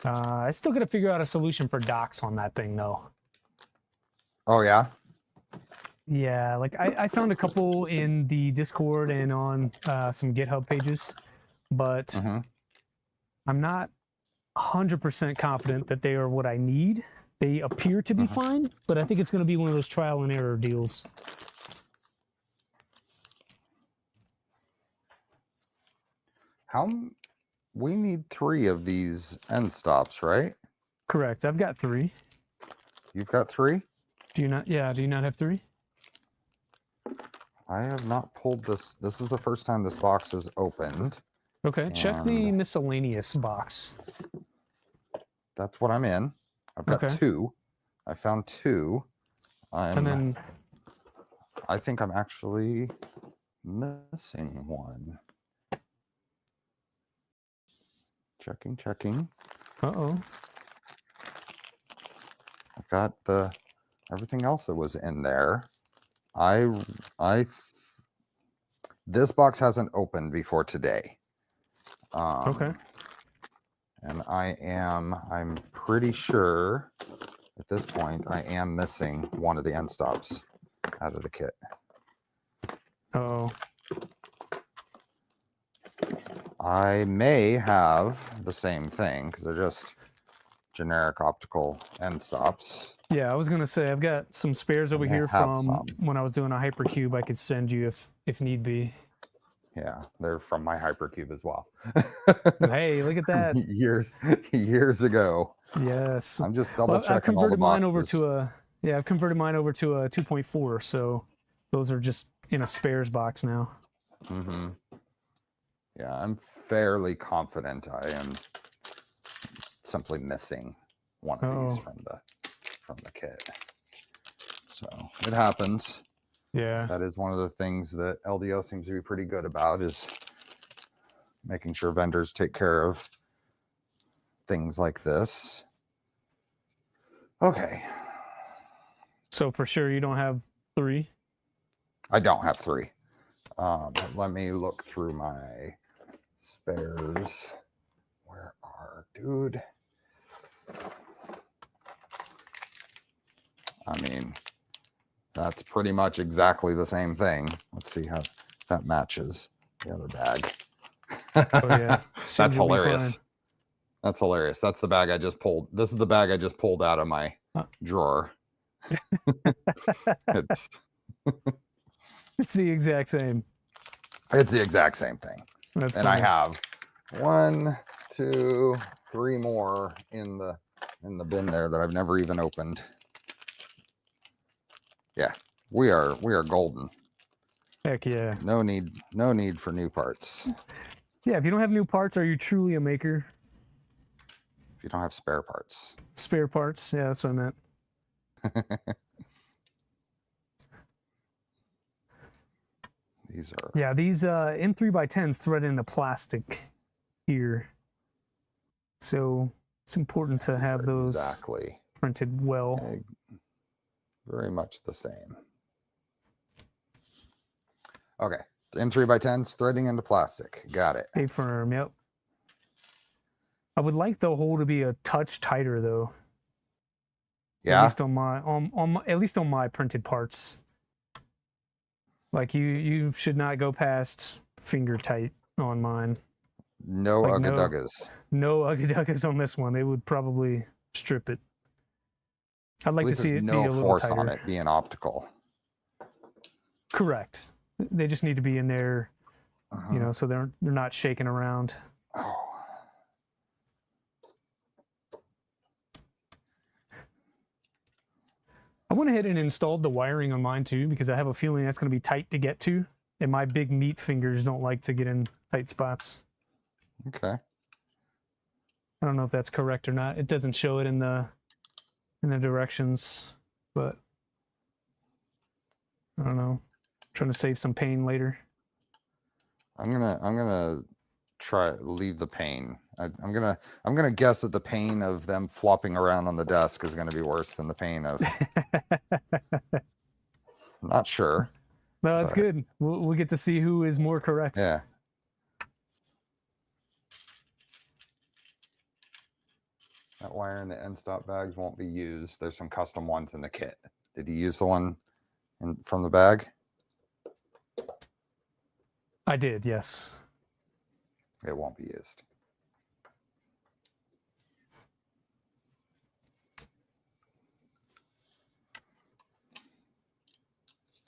I still got to figure out a solution for docks on that thing though. Oh yeah? Yeah, like I found a couple in the Discord and on some GitHub pages, but I'm not 100% confident that they are what I need. They appear to be fine, but I think it's going to be one of those trial and error deals. We need 3 of these end stops, right? Correct. I've got 3. You've got 3? Do you not? Yeah. Do you not have 3? I have not pulled this. This is the first time this box is opened. Okay. Check the miscellaneous box. That's what I'm in. I've got 2. I found 2. And then I think I'm actually missing 1. Checking. Uh-oh. I've got everything else that was in there. This box hasn't opened before today. Okay. And I'm pretty sure at this point I am missing one of the end stops out of the kit. Oh. I may have the same thing because they're just generic optical end stops. Yeah, I was gonna say I've got some spares over here from when I was doing a hypercube. I could send you if need be. Yeah, they're from my hypercube as well. Hey, look at that! years ago. Yes, I'm just double checking. I've converted mine over to a 2.4. So those are just in a spares box now. Yeah, I'm fairly confident I am simply missing one of these from the kit. So it happens. Yeah. That is one of the things that LDO seems to be pretty good about, is making sure vendors take care of things like this. Okay. So for sure you don't have 3? I don't have 3. Let me look through my spares. Where are, dude? I mean, that's pretty much exactly the same thing. Let's see how that matches the other bag. Oh yeah. That's hilarious. That's hilarious. That's the bag I just pulled. This is the bag I just pulled out of my drawer. It's the exact same. It's the exact same thing. That's and funny. I have 1, 2, 3 more in the bin there that I've never even opened. Yeah, we are golden. Heck yeah. No need for new parts. Yeah, if you don't have new parts, are you truly a maker? If you don't have spare parts. Spare parts, yeah, that's what I meant. These are... Yeah, these M3x10s thread into plastic here. So it's important to have those printed well. very much the same. Okay, in 3x10s, threading into plastic. Got it. A firm, yep. I would like the hole to be a touch tighter though. Yeah. At least on my printed parts. Like you should not go past finger tight on mine. No like ugga-duggas. No ugga-duggas on this one. They would probably strip it. I'd like to see it be a little force tighter. on it being optical. Correct. They just need to be in there, you know, so they're not shaking around. Oh. I went ahead and installed the wiring on mine too because I have a feeling that's going to be tight to get to, and my big meat fingers don't like to get in tight spots. Okay. I don't know if that's correct or not. It doesn't show it in the directions, but I don't know. I'm trying to save some pain later. I'm gonna try leave the pain. I'm gonna guess that the pain of them flopping around on the desk is gonna be worse than the pain of. I'm not sure. No, that's good. We'll get to see who is more correct. Yeah. That wire in the end stop bags won't be used. There's some custom ones in the kit. Did you use the one from the bag? I did, yes. It won't be used.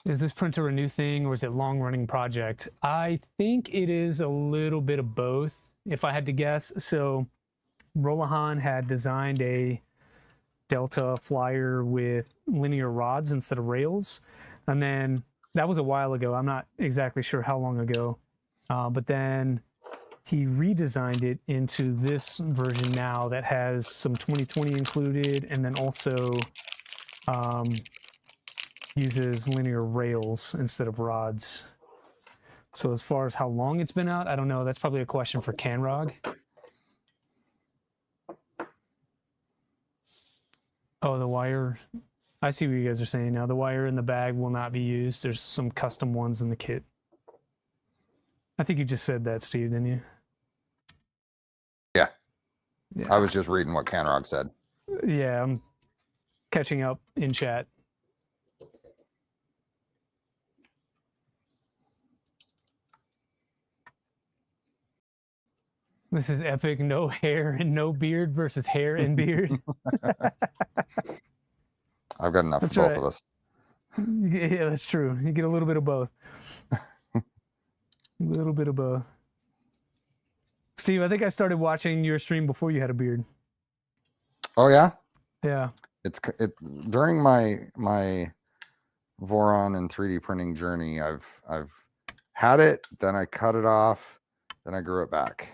Is this printer a new thing or is it a long-running project? I think it is a little bit of both, if I had to guess. So Rolahan had designed a Delta Flyer with linear rods instead of rails. And then that was a while ago. I'm not exactly sure how long ago. But then he redesigned it into this version now that has some 2020 included, and then also uses linear rails instead of rods. So as far as how long it's been out, I don't know. That's probably a question for Canrog. Oh, the wire. I see what you guys are saying now. The wire in the bag will not be used. There's some custom ones in the kit. I think you just said that, Steve, didn't you? Yeah. Yeah. I was just reading what Canrog said. Yeah, I'm catching up in chat. This is epic. No hair and no beard versus hair and beard. I've got enough That's for both right. of us. Yeah, that's true. You get a little bit of both. A little bit of both. Steve, I think I started watching your stream before you had a beard. Oh yeah? Yeah. It during my Voron and 3D printing journey, I've had it, then I cut it off, then I grew it back.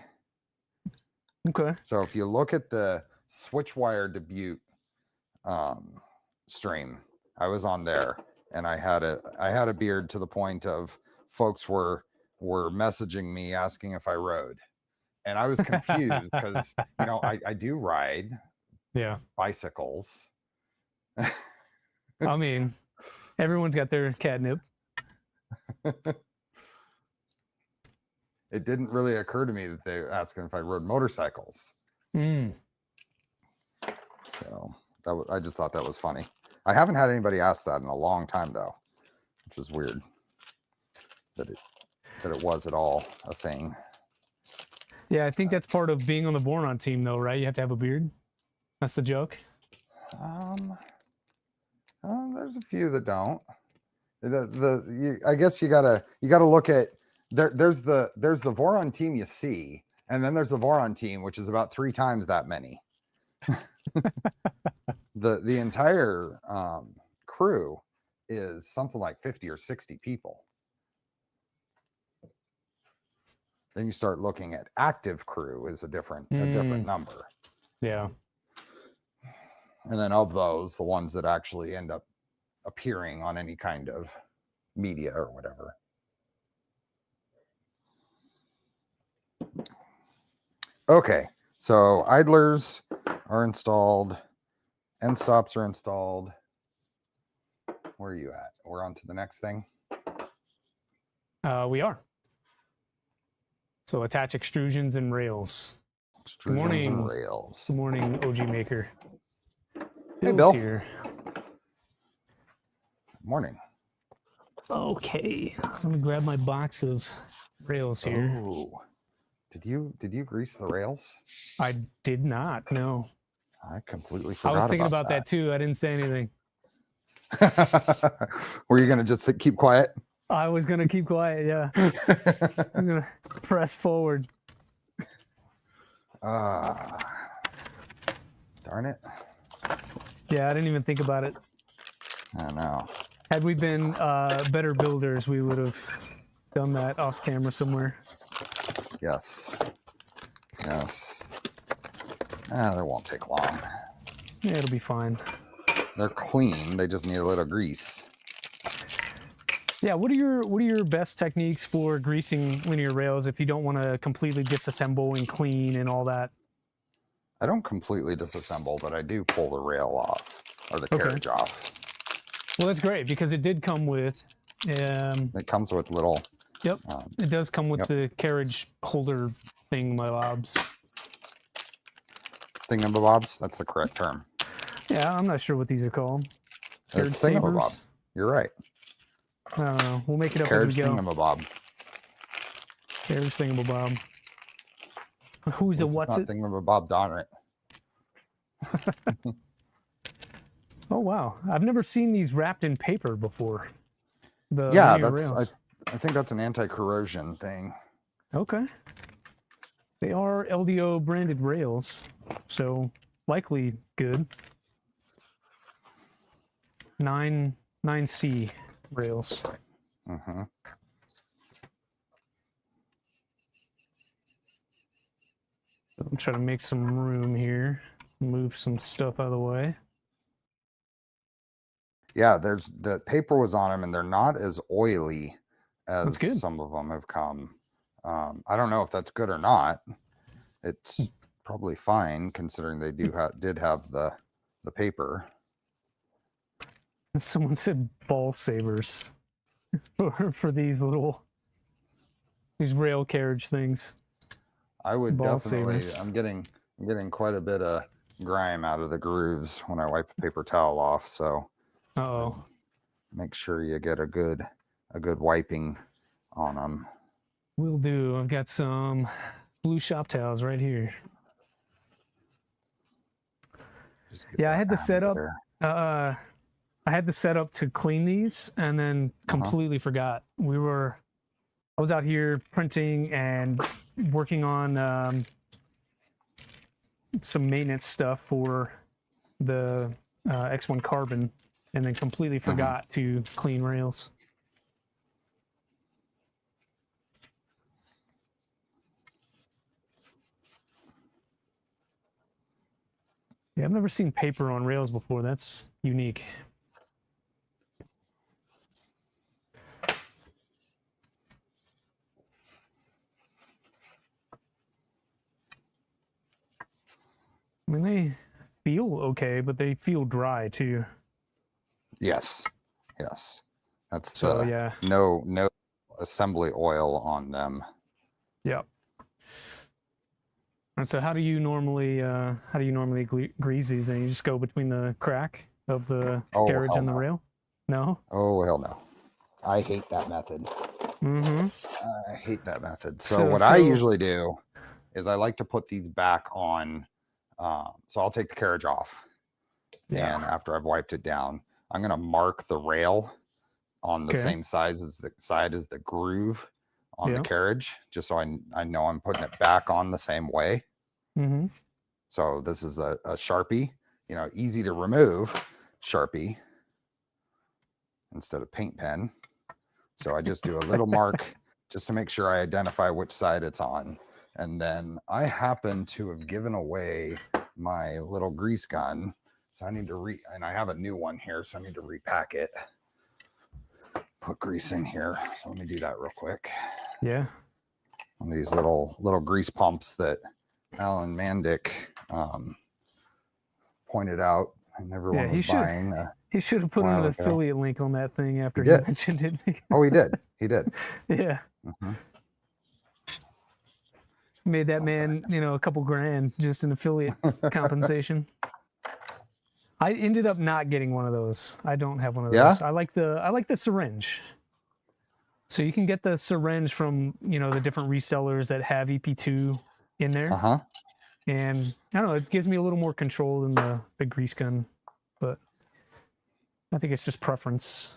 Okay. So if you look at the Switchwire debut stream, I was on there, and I had a beard to the point of folks were messaging me asking if I rode, and I was confused because you know I do ride bicycles. I mean, everyone's got their catnip. It didn't really occur to me that they were asking if I rode motorcycles. Mm. So I just thought that was funny. I haven't had anybody ask that in a long time though, which is weird that it was at all a thing. Yeah, I think that's part of being on the Voron team though, right? You have to have a beard. That's the joke. There's a few that don't. I guess you gotta look at there's the Voron team you see, and then there's the Voron team, which is about 3 times that many. the entire crew is something like 50 or 60 people. Then you start looking at active crew is a different number. Yeah. And then of those, the ones that actually end up appearing on any kind of media or whatever. Okay, so idlers are installed, end stops are installed. Where are you at? We're on to the next thing. We are. So attach extrusions and rails. Extrusions Good morning. and rails. Good morning, OG Maker. Hey, Bill. Here. Morning. Okay, so I'm gonna grab my box of rails here. Oh, did you grease the rails? I did not. No. I completely forgot. I was thinking about that too. I didn't say anything. Were you gonna just keep quiet? I was gonna keep quiet. Yeah. I'm gonna press forward. Darn it. Yeah, I didn't even think about it. I know. Had we been better builders, we would have done that off camera somewhere. Yes. Yes. That won't take long. Yeah, it'll be fine. They're clean. They just need a little grease. Yeah, what are your best techniques for greasing linear rails if you don't want to completely disassemble and clean and all that? I don't completely disassemble, but I do pull the rail off or the carriage off. Well, that's great because it did come with. It comes with little. Yep, it does come with the carriage holder thingamabobs. Thingamabobs? That's the correct term. Yeah, I'm not sure what these are called. Carriage It's thingamabob. sabers? You're right. I don't know. We'll make it up Carriage as we go. thingamabob. Carriage thingamabob. Who's a what's it? Thingamabob, darn it. Oh wow, I've never seen these wrapped in paper before. Yeah, I think that's an anti-corrosion thing. Okay. They are LDO branded rails, so likely good. 9C rails. Mm-hmm. I'm trying to make some room here, move some stuff out of the way. Yeah, the paper was on them, and they're not as oily as some of them have come. I don't know if that's good or not. It's probably fine considering they did have the paper. Someone said ball savers for these rail carriage things. I would ball definitely. Savers. I'm getting quite a bit of grime out of the grooves when I wipe the paper towel off. So. Uh-oh. Make sure you get a good wiping on them. Will do. I've got some blue shop towels right here. Yeah, I had the setup. I had the setup to clean these and then completely forgot. I was out here printing and working on some maintenance stuff for the X1 Carbon. And then completely forgot to clean rails. Yeah, I've never seen paper on rails before. That's unique. I mean, they feel okay, but they feel dry too. Yes. That's no assembly oil on them. Yep. And so how do you normally grease these? Then you just go between the crack of the carriage and the rail? No? Oh, hell no. I hate that method. Mm-hmm. I hate that method. So what I usually do is I like to put these back on. So I'll take the carriage off. Yeah. And after I've wiped it down, I'm going to mark the rail on the same size as the groove on the carriage, just so I know I'm putting it back on the same way. Mm-hmm. So this is a Sharpie, easy to remove Sharpie instead of paint pen. So I just do a little mark just to make sure I identify which side it's on. And then I happen to have given away my little grease gun. So I need to and I have a new one here, so I need to repack it. Put grease in here. So let me do that real quick. Yeah. One of these little grease pumps that Alan Mandick pointed out, and everyone was buying. He should have put an affiliate link on that thing after he mentioned it. Oh, he did. He did. Yeah. Made that man, a couple grand just in affiliate compensation. I ended up not getting one of those. I don't have one of those. I like the syringe. So you can get the syringe from, the different resellers that have EP2 in there. And I don't know, it gives me a little more control than the grease gun, but I think it's just preference.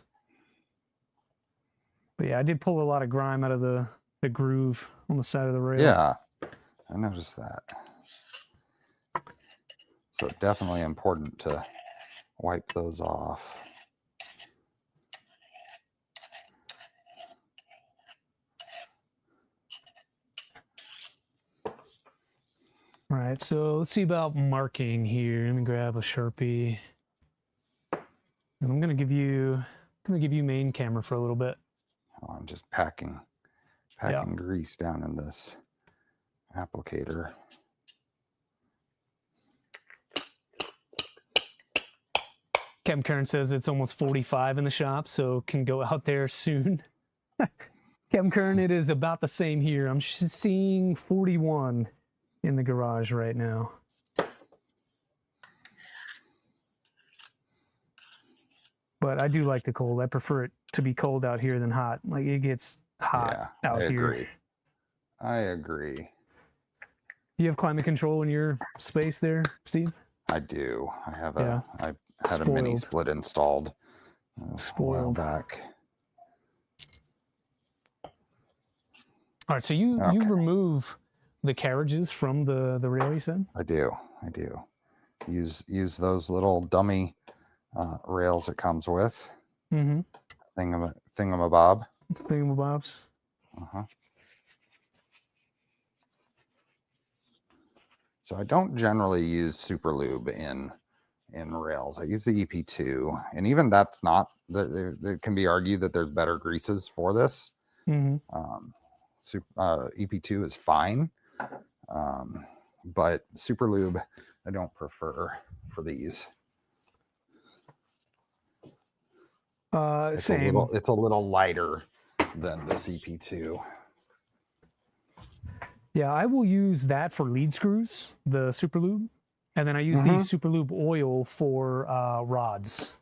But yeah, I did pull a lot of grime out of the groove on the side of the rail. Yeah, I noticed that. So definitely important to wipe those off. All right, so let's see about marking here. Let me grab a Sharpie. And I'm gonna give you main camera for a little bit. Oh, I'm just packing grease down in this applicator. Kevin Kern says it's almost 45 in the shop, so can go out there soon. Kevin Kern, it is about the same here. I'm seeing 41 in the garage right now. But I do like the cold. I prefer it to be cold out here than hot. Like, it gets hot out here. I agree. You have climate control in your space there, Steve? I do. I have I had a mini split installed a while back. All right, so you remove the carriages from the rail, you said? I do. Use those little dummy rails it comes with. Thingamabobs. So I don't generally use super lube in rails. I use the EP2, and even that's not. It can be argued that there's better greases for this. EP2 is fine, but super lube I don't prefer for these. Same. It's a little lighter than this EP2. Yeah, I will use that for lead screws, the super lube, and then I use the super lube oil for rods.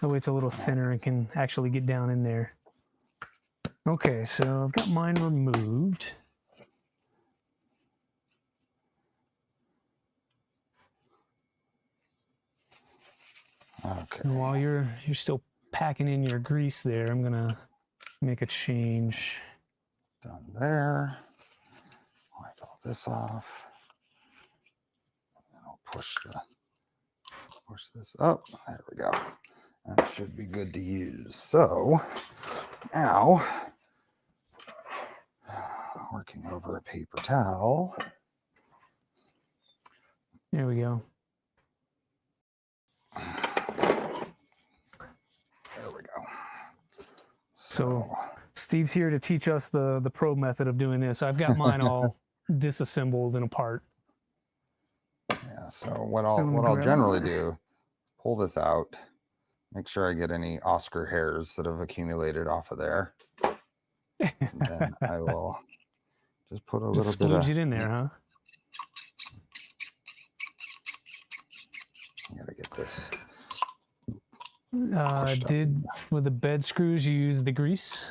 That way it's a little thinner and can actually get down in there. Okay, so I've got mine removed. Okay. And while you're still packing in your grease there, I'm gonna make a change. Done there. Wipe all this off. And I'll push this up. There we go. That should be good to use. So now, working over a paper towel. There we go. There we go. So Steve's here to teach us the pro method of doing this. I've got mine all disassembled and apart. Yeah, so what I'll generally do, pull this out, make sure I get any Oscar hairs that have accumulated off of there. And then I will just put a little bit of it in there, huh? I gotta get this. With the bed screws, you use the grease?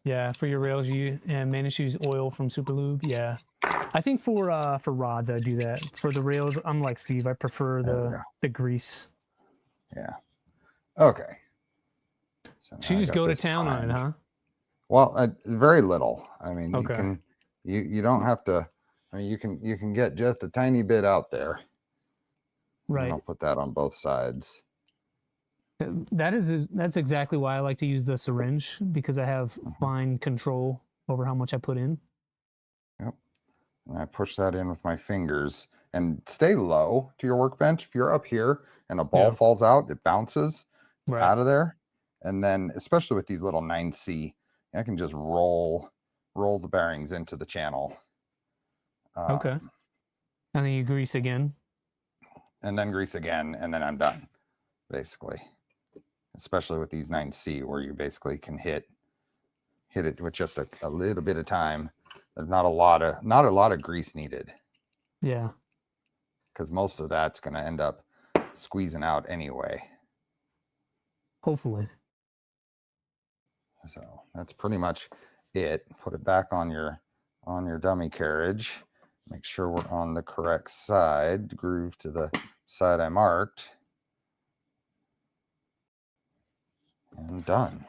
Yeah, for your rails, you manage to use oil from Super Lube. Yeah, I think for rods, I do that. For the rails, I'm like Steve. I prefer the grease. Yeah. Okay. So you just go to town on it, huh? Well, very little. I mean, you don't have to. I mean, you can get just a tiny bit out there. Right. And I'll put that on both sides. That's exactly why I like to use the syringe, because I have fine control over how much I put in. Yep. And I push that in with my fingers and stay low to your workbench. If you're up here and a ball falls out, it bounces out of there. And then, especially with these little 9C, I can just roll the bearings into the channel. Okay. And then you grease again. and then grease again, and then I'm done, basically. Especially with these 9C, where you basically can hit it with just a little bit of time. There's not a lot of grease needed. Yeah. Because most of that's going to end up squeezing out anyway. Hopefully. So that's pretty much it. Put it back on your dummy carriage. Make sure we're on the correct side. Groove to the side I marked. And done.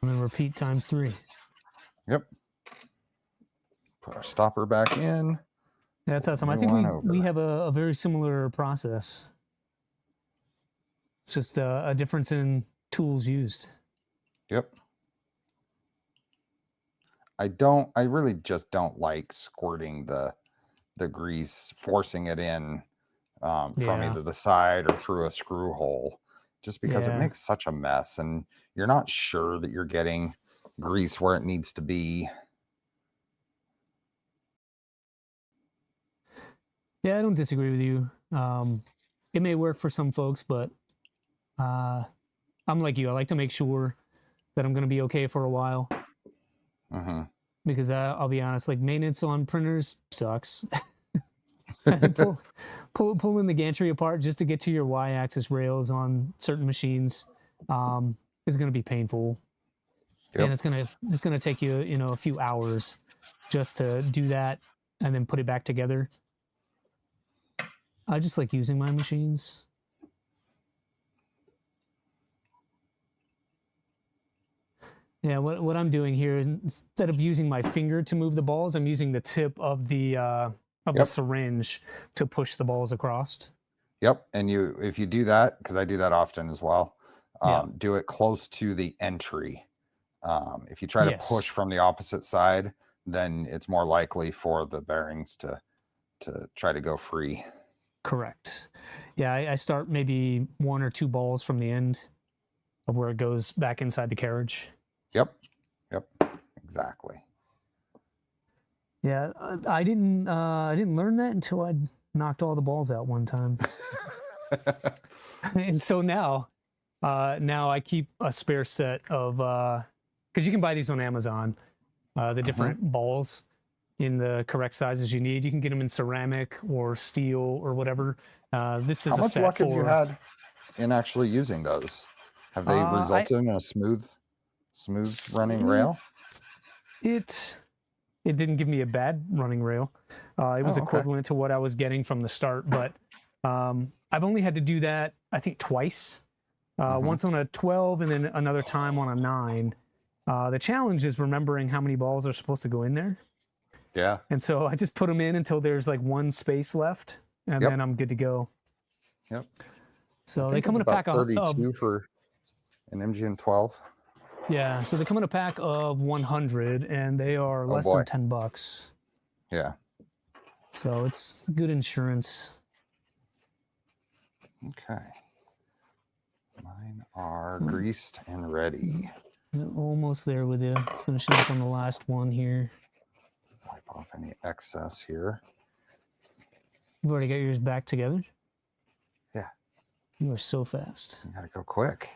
And then repeat times 3. Yep. Put our stopper back in. Yeah, that's awesome. I think we have a very similar process. It's just a difference in tools used. Yep. I really just don't like squirting the grease, forcing it in from either the side or through a screw hole, just because it makes such a mess, and you're not sure that you're getting grease where it needs to be. Yeah, I don't disagree with you. It may work for some folks, but I'm like you. I like to make sure that I'm going to be okay for a while. Because I'll be honest, like maintenance on printers sucks. Pulling the gantry apart just to get to your y-axis rails on certain machines is going to be painful. And it's gonna take you, a few hours just to do that and then put it back together. I just like using my machines. Yeah, what I'm doing here is, instead of using my finger to move the balls, I'm using the tip of the syringe to push the balls across. Yep, and if you do that, because I do that often as well, do it close to the entry. If you try to push from the opposite side, then it's more likely for the bearings to try to go free. Correct. Yeah, I start maybe 1 or 2 balls from the end of where it goes back inside the carriage. Yep. Exactly. Yeah, I didn't learn that until I knocked all the balls out one time. And so now I keep a spare set of because you can buy these on Amazon, the different balls in the correct sizes you need. You can get them in ceramic or steel or whatever. This is how much luck have you had in actually using those? Have they resulted in a smooth running rail? It didn't give me a bad running rail. It was equivalent to what I was getting from the start, but I've only had to do that, I think, twice. Once on a 12 and then another time on a 9. The challenge is remembering how many balls are supposed to go in there. Yeah. And so I just put them in until there's like 1 space left, and then I'm good to go. Yep. So they come in a pack of 32 for an MGN 12. Yeah, so they come in a pack of 100, and they are less than $10. Yeah. So it's good insurance. Okay. Mine are greased and ready. Almost there with you. Finishing up on the last one here. Wipe off any excess here. You've already got yours back together? Yeah. You are so fast. You gotta go quick.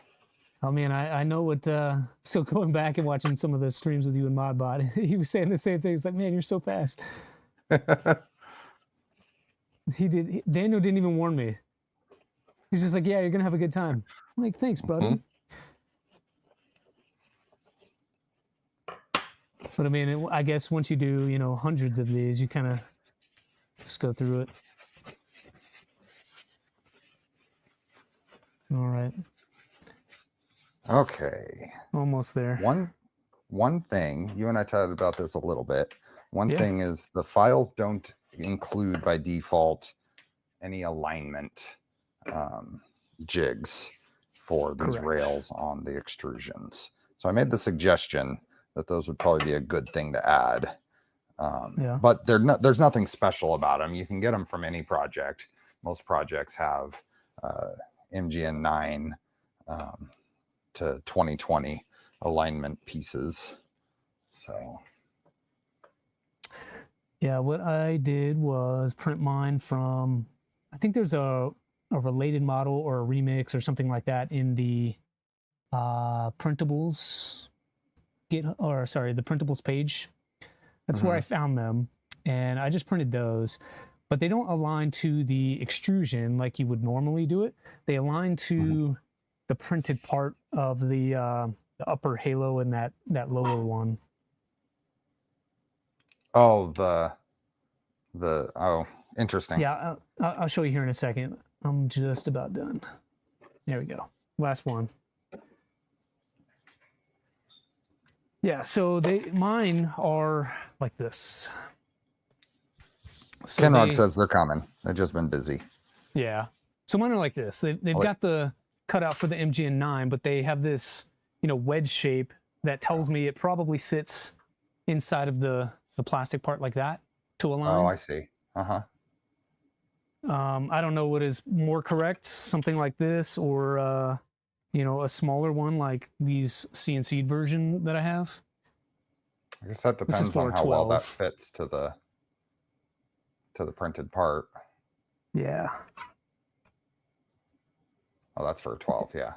Oh man, I know what. So going back and watching some of the streams with you and ModBot, he was saying the same thing. He's like, "Man, you're so fast." Daniel didn't even warn me. He's just like, "Yeah, you're gonna have a good time." I'm like, "Thanks, brother." But I mean, I guess once you do, hundreds of these, you kind of just go through it. All right. Okay. Almost there. One thing, you and I talked about this a little bit. One thing is the files don't include by default any alignment jigs for these rails on the extrusions. So I made the suggestion that those would probably be a good thing to add. But there's nothing special about them. You can get them from any project. Most projects have MGN 9 to 2020 alignment pieces. So yeah, what I did was print mine from I think there's a related model or a remix or something like that in the printables the printables page. That's where I found them, and I just printed those. But they don't align to the extrusion like you would normally do it. They align to the printed part of the upper halo and that lower one. Oh, oh, interesting. Yeah, I'll show you here in a second. I'm just about done. There we go. Last one. Yeah, so mine are like this. So Kenrog says they're coming. They've just been busy. Yeah. So mine are like this. They've got the cutout for the MGN9, but they have this, wedge shape that tells me it probably sits inside of the plastic part like that to align. Oh, I see. Uh-huh. I don't know what is more correct, something like this or, a smaller one like these CNC version that I have. I guess that depends on how well that fits to the printed part. Yeah. Oh, that's for a 12, yeah.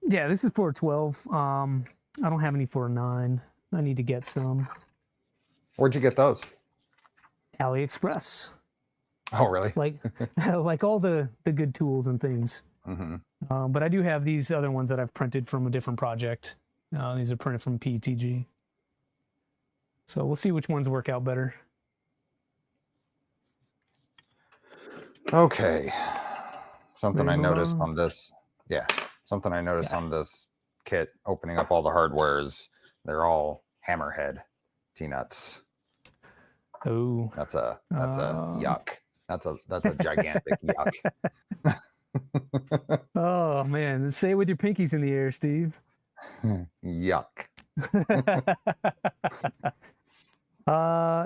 Yeah, this is for a 12. I don't have any for a 9. I need to get some. Where'd you get those? AliExpress. Oh, really? Like all the good tools and things. But I do have these other ones that I've printed from a different project. These are printed from PETG. So we'll see which ones work out better. Okay. Something I noticed on this. Yeah. Something I noticed on this kit, opening up all the hardware, is they're all hammerhead T-nuts. Oh. That's a yuck. That's a gigantic yuck. Oh man, say it with your pinkies in the air, Steve. Yuck.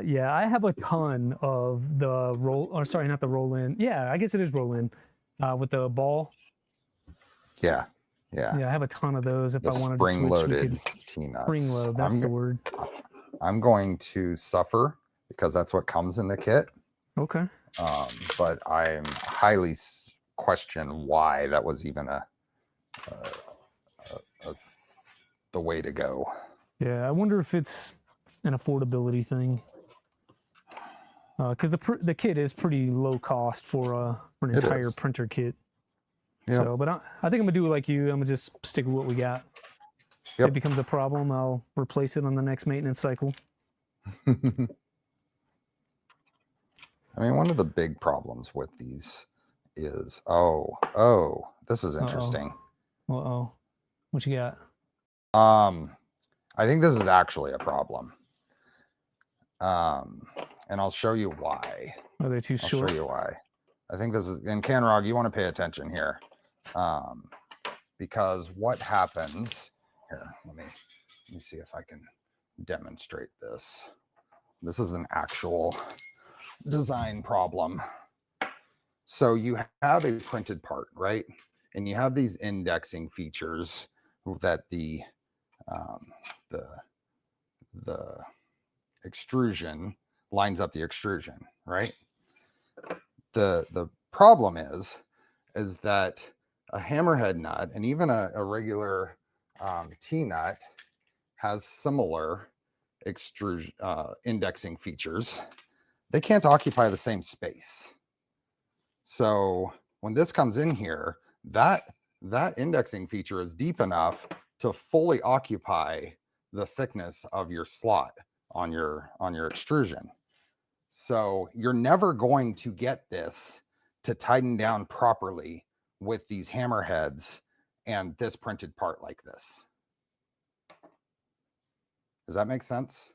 Yeah, I have a ton of the not the roll in. Yeah, I guess it is roll in with the ball. Yeah. Yeah, I have a ton of those. If I wanted to switch, spring-loaded T-nuts. Spring-load, that's the word. I'm going to suffer because that's what comes in the kit. Okay. But I'm highly question why that was even the way to go. Yeah, I wonder if it's an affordability thing. Because the kit is pretty low cost for an entire printer kit. Yep. So, but I think I'm gonna do it like you. I'm gonna just stick with what we got. Yep. If it becomes a problem, I'll replace it on the next maintenance cycle. I mean, one of the big problems with these is, this is interesting. What you got? I think this is actually a problem. And I'll show you why. Are they too short? I'll show you why. I think this is, and Canrog, you want to pay attention here. Because what happens here, let me see if I can demonstrate this. This is an actual design problem. So you have a printed part, right? And you have these indexing features that the extrusion lines up the extrusion, right? The problem is that a hammerhead nut and even a regular T-nut has similar extrusion indexing features. They can't occupy the same space. So when this comes in here, that indexing feature is deep enough to fully occupy the thickness of your slot on your extrusion. So you're never going to get this to tighten down properly with these hammerheads and this printed part like this. Does that make sense?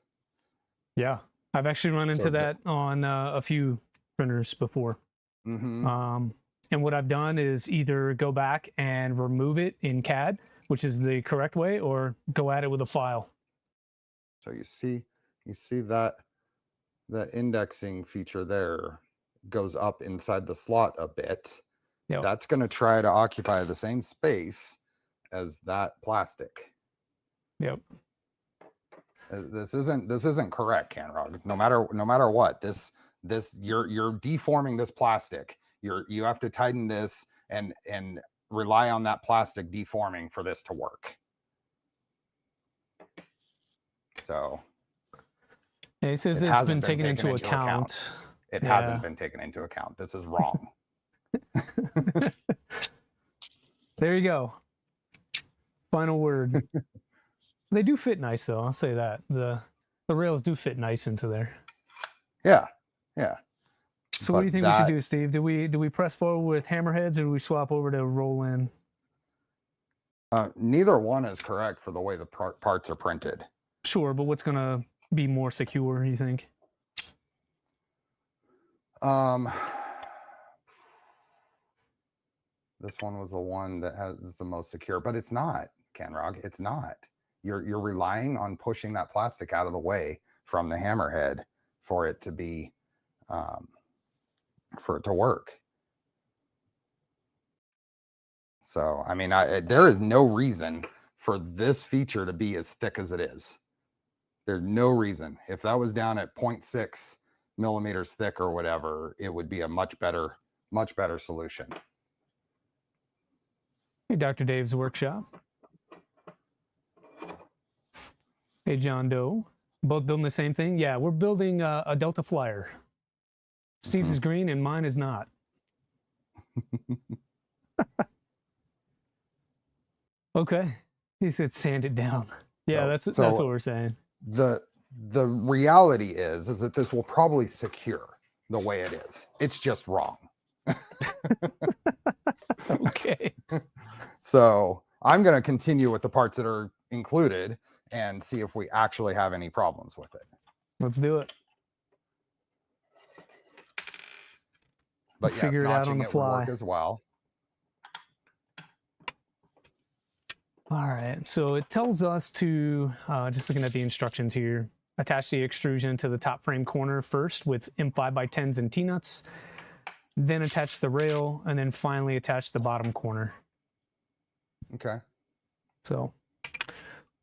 Yeah, I've actually run into that on a few printers before. And what I've done is either go back and remove it in CAD, which is the correct way, or go at it with a file. So you see that indexing feature there goes up inside the slot a bit. Yep. That's going to try to occupy the same space as that plastic. Yep. This isn't correct, Canrog. No matter what, this you're deforming this plastic. You have to tighten this and rely on that plastic deforming for this to work. So yeah, he says it's been taken into account. It hasn't been taken into account. This is wrong. There you go. Final word. They do fit nice, though. I'll say that. The rails do fit nice into there. Yeah, yeah. So what do you think we should do, Steve? Do we press forward with hammerheads, or do we swap over to roll in? Neither one is correct for the way the parts are printed. Sure, but what's going to be more secure, you think? This one was the one that has the most secure, but it's not, Kenrog. It's not. You're relying on pushing that plastic out of the way from the hammerhead for it to be for it to work. So I mean, there is no reason for this feature to be as thick as it is. There's no reason. If that was down at 0.6 millimeters thick or whatever, it would be a much better solution. Hey, Dr. Dave's workshop. Hey, John Doe. Both building the same thing? Yeah, we're building a Delta Flyer. Steve's is green and mine is not. Okay. He said sand it down. Yeah, that's what we're saying. The reality is that this will probably secure the way it is. It's just wrong. Okay. So I'm going to continue with the parts that are included and see if we actually have any problems with it. Let's do it. But yes, figure it out on the fly as well. All right. So it tells us to, just looking at the instructions here, attach the extrusion to the top frame corner first with M5x10s and T-nuts, then attach the rail, and then finally attach the bottom corner. Okay. So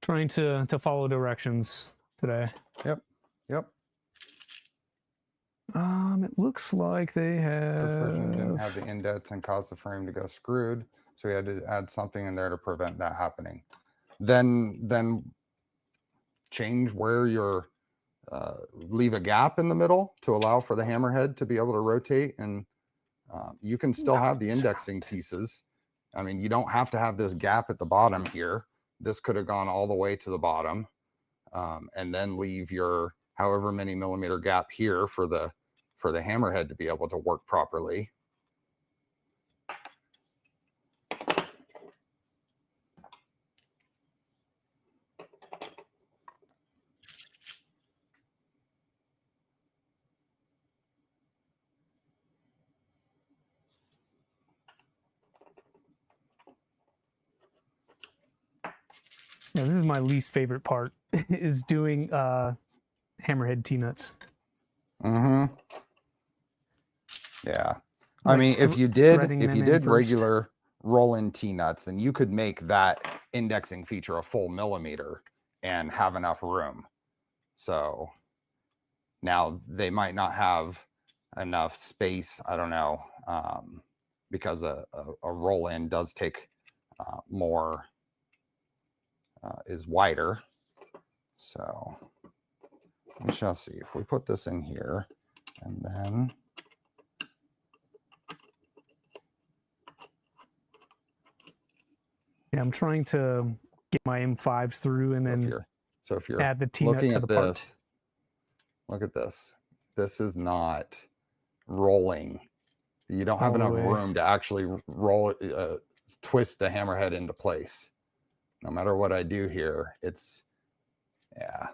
trying to follow directions today. Yep. It looks like they didn't have the indents and caused the frame to go screwed, so we had to add something in there to prevent that happening. Then change where you're leave a gap in the middle to allow for the hammerhead to be able to rotate, and you can still have the indexing pieces. I mean, you don't have to have this gap at the bottom here. This could have gone all the way to the bottom, and then leave your however many millimeter gap here for the hammerhead to be able to work properly. Yeah, this is my least favorite part, is doing hammerhead T-nuts. Mm-hmm. Yeah. I mean, if you did regular roll-in T-nuts, then you could make that indexing feature a full millimeter and have enough room. So now they might not have enough space. I don't know, because a roll-in does take more, is wider. So we shall see if we put this in here and then yeah, I'm trying to get my M5s through and then so if you're add the T-nut to the part. Look at this. This is not rolling. You don't have enough room to actually roll, twist the hammerhead into place. No matter what I do here, it's, yeah.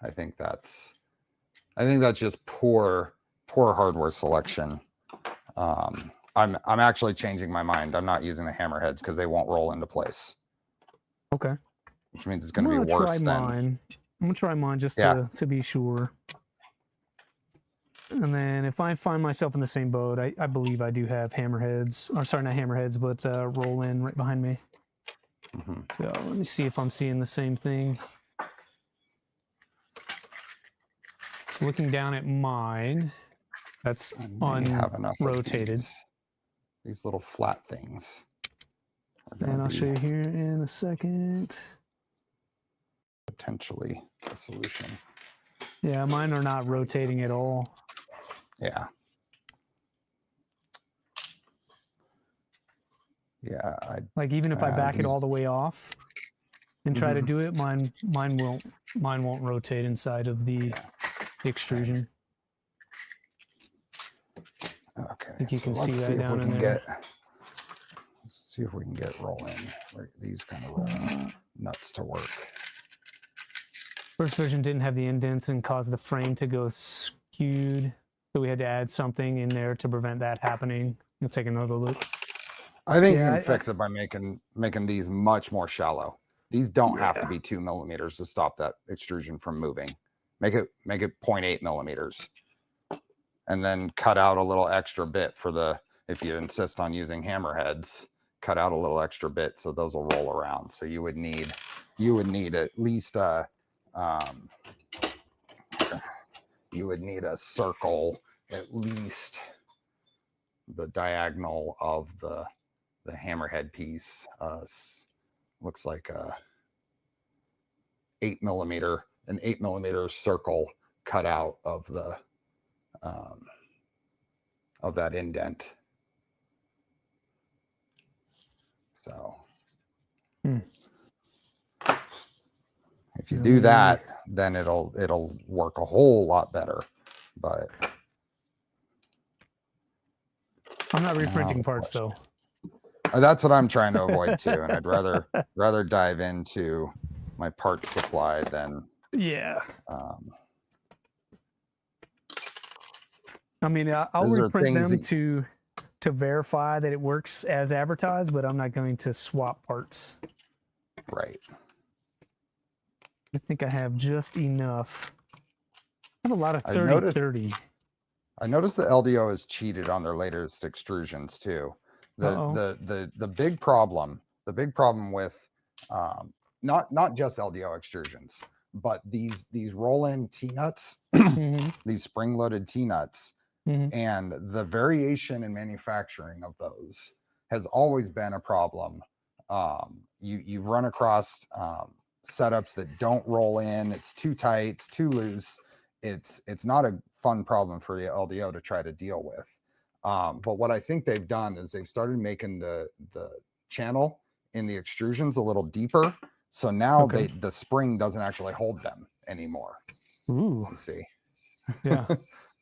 I think that's just poor hardware selection. I'm actually changing my mind. I'm not using the hammerheads because they won't roll into place. Okay. Which means it's going to be worse than mine. I'm gonna try mine just to be sure. And then if I find myself in the same boat, I believe I do have hammerheads, or sorry, not hammerheads, but roll in right behind me. Mm-hmm. So let me see if I'm seeing the same thing. Just looking down at mine, that's I may have enough of unrotated. These little flat things. And I'll show you here in a second. Potentially a solution. Yeah, mine are not rotating at all. Yeah. Yeah. Like even if I back it all the way off and try to do it, mine won't rotate inside of the extrusion. Okay. I think you can let's see that down in there. Let's see if we can get these kind of rolling nuts to work. First version didn't have the indents and caused the frame to go skewed. So we had to add something in there to prevent that happening. We'll take another look. I think you can fix it by making these much more shallow. These don't have to be 2 millimeters to stop that extrusion from moving. Make it 0.8 millimeters. And then cut out a little extra bit for if you insist on using hammerheads, cut out a little extra bit so those will roll around. So you would need at least you would need a circle, at least the diagonal of the hammerhead piece. Looks like an 8 millimeter circle cut out of that indent. So if you do that, then it'll work a whole lot better. But I'm not reprinting parts though. That's what I'm trying to avoid too, and I'd rather dive into my parts supply than I mean, I'll reprint them to verify that it works as advertised, but I'm not going to swap parts. Right. I think I have just enough. I have a lot of 30-30. I noticed the LDO has cheated on their latest extrusions too. The big problem with not just LDO extrusions, but these roll-in T-nuts, these spring-loaded T-nuts, and the variation in manufacturing of those has always been a problem. You've run across setups that don't roll in. It's too tight. It's too loose. It's not a fun problem for the LDO to try to deal with. But what I think they've done is they've started making the channel in the extrusions a little deeper. So now the spring doesn't actually hold them anymore. Ooh. You see? Yeah.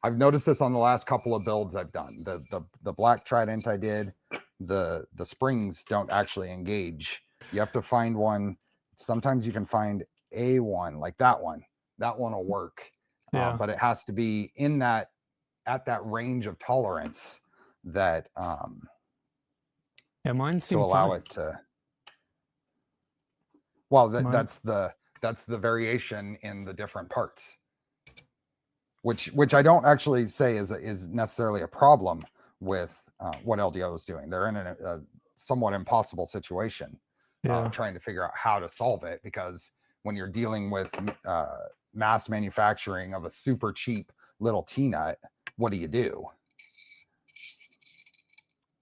I've noticed this on the last couple of builds I've done. The black Trident I did, the springs don't actually engage. You have to find one. Sometimes you can find a one like that one. That one will work. Yeah. But it has to be at that range of tolerance that mine to allow it to. Well, that's the variation in the different parts, which I don't actually say is necessarily a problem with what LDO is doing. They're in a somewhat impossible situation, trying to figure out how to solve it, because when you're dealing with mass manufacturing of a super cheap little T-nut, what do?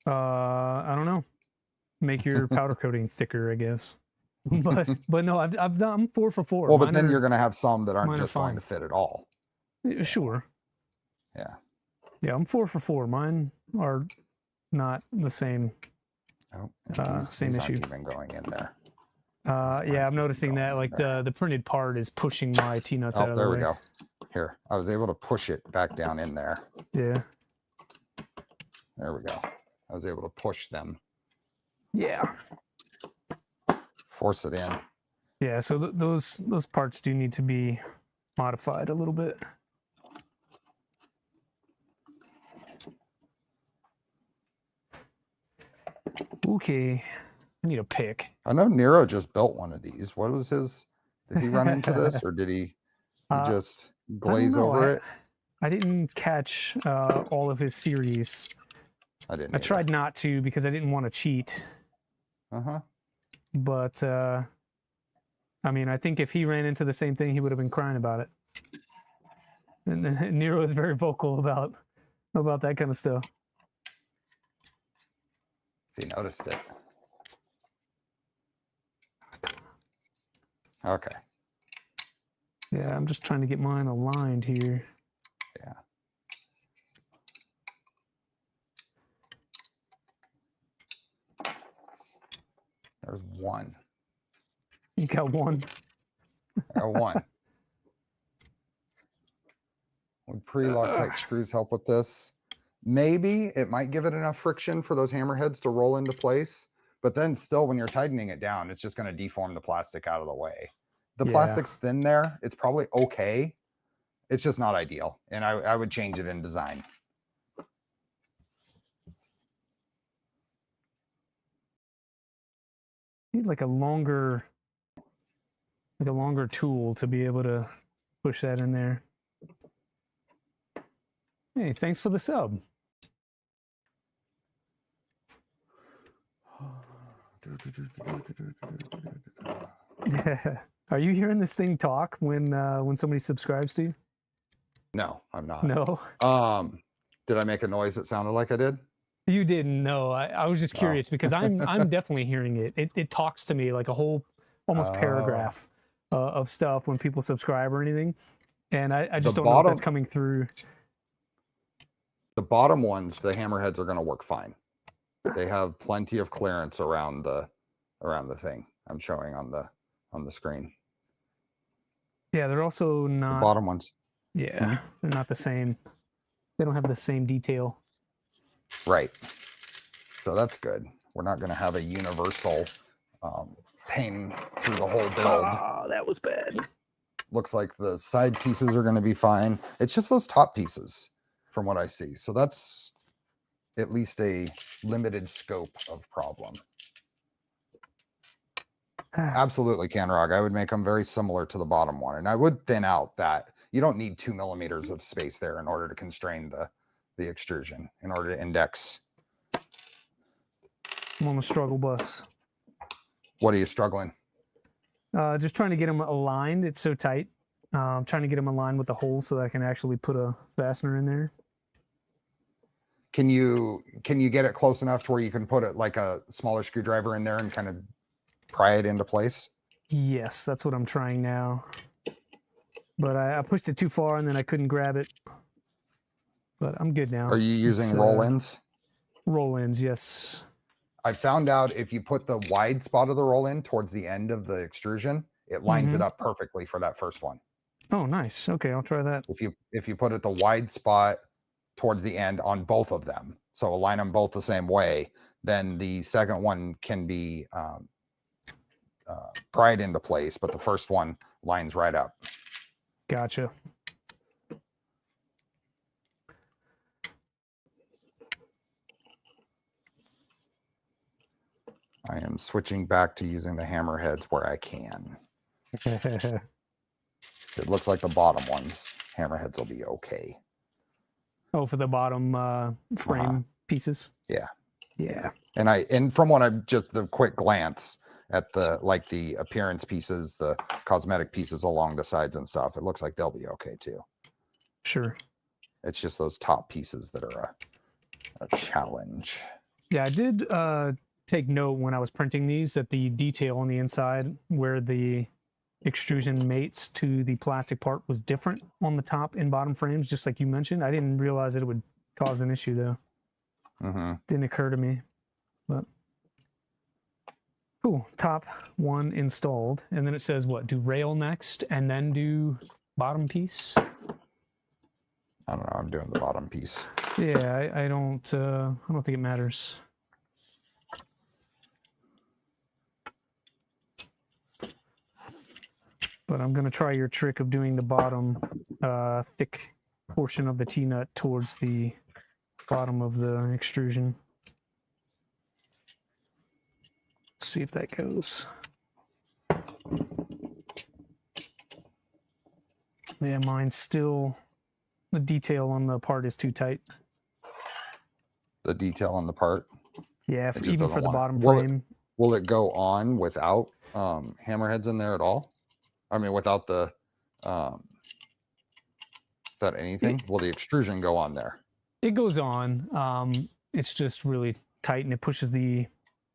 I don't know. Make your powder coating thicker, I guess. But no, I'm 4 for 4. Well, but then you're going to have some that aren't just going to fit at all. So. Sure. Yeah. Yeah, I'm 4 for 4. Mine are not the same. Oh, same issue. Even going in there. Yeah, I'm noticing that like the printed part is pushing my T-nuts out of the way. There we go. Here, I was able to push it back down in there. Yeah. There we go. I was able to push them. Yeah. Force it in. Yeah, so those parts do need to be modified a little bit. Okay. I need a pick. I know Nero just built one of these. What was his? Did he run into this, or did he just glaze over it? I didn't catch all of his series. I tried not to because I didn't want to cheat. But I mean, I think if he ran into the same thing, he would have been crying about it. And Nero is very vocal about that kind of stuff. If you noticed it. Okay. Yeah, I'm just trying to get mine aligned here. Yeah. There's one. You got one. I got one. Would pre-Loctite screws help with this? Maybe it might give it enough friction for those hammerheads to roll into place, but then still when you're tightening it down, it's just going to deform the plastic out of the way. The plastic's thin there. It's probably okay. It's just not ideal. And I would change it in design. Need like a longer tool to be able to push that in there. Hey, thanks for the sub. Are you hearing this thing talk when somebody subscribes to you? No, I'm not. No. Did I make a noise that sounded like I did? You didn't. No, I was just curious because I'm definitely hearing it. It talks to me like a whole almost paragraph of stuff when people subscribe or anything, and I just don't know if that's coming through. The bottom ones, the hammerheads are going to work fine. They have plenty of clearance around the thing I'm showing on the screen. Yeah, they're also not the bottom ones. Yeah, they're not the same. They don't have the same detail. Right. So that's good. We're not going to have a universal pain through the whole build. Oh, that was bad. Looks like the side pieces are going to be fine. It's just those top pieces from what I see. So that's at least a limited scope of problem. Absolutely, Canrog. I would make them very similar to the bottom one. And I would thin out that. You don't need 2 millimeters of space there in order to constrain the extrusion, in order to index. I'm on the struggle bus. What are you struggling? Just trying to get them aligned. It's so tight. I'm trying to get them aligned with the hole so that I can actually put a fastener in there. Can you get it close enough to where you can put it like a smaller screwdriver in there and kind of pry it into place? Yes, that's what I'm trying now. But I pushed it too far and then I couldn't grab it. But I'm good now. Are you using roll-ins? Roll-ins, yes. I found out if you put the wide spot of the roll-in towards the end of the extrusion, it lines it up perfectly for that first one. Oh, nice. Okay, I'll try that. If you put it the wide spot towards the end on both of them, so align them both the same way, then the second one can be pried into place, but the first one lines right up. Gotcha. I am switching back to using the hammerheads where I can. It looks like the bottom ones, hammerheads will be okay. Oh, for the bottom frame pieces? Yeah. Yeah. And from what I've just the quick glance at the appearance pieces, the cosmetic pieces along the sides and stuff, it looks like they'll be okay too. Sure. It's just those top pieces that are a challenge. Yeah, I did take note when I was printing these that the detail on the inside where the extrusion mates to the plastic part was different on the top and bottom frames, just like you mentioned. I didn't realize that it would cause an issue though. Didn't occur to me. But cool. Top one installed. And then it says what? Do rail next and then do bottom piece? I don't know. I'm doing the bottom piece. Yeah, I don't think it matters. But I'm going to try your trick of doing the bottom thick portion of the T-nut towards the bottom of the extrusion. Let's see if that goes. Yeah, mine's still, the detail on the part is too tight. The detail on the part? Yeah, even for the bottom frame. Will it go on without hammerheads in there at all? I mean, without the Without anything? Will the extrusion go on there? It goes on. It's just really tight and it pushes the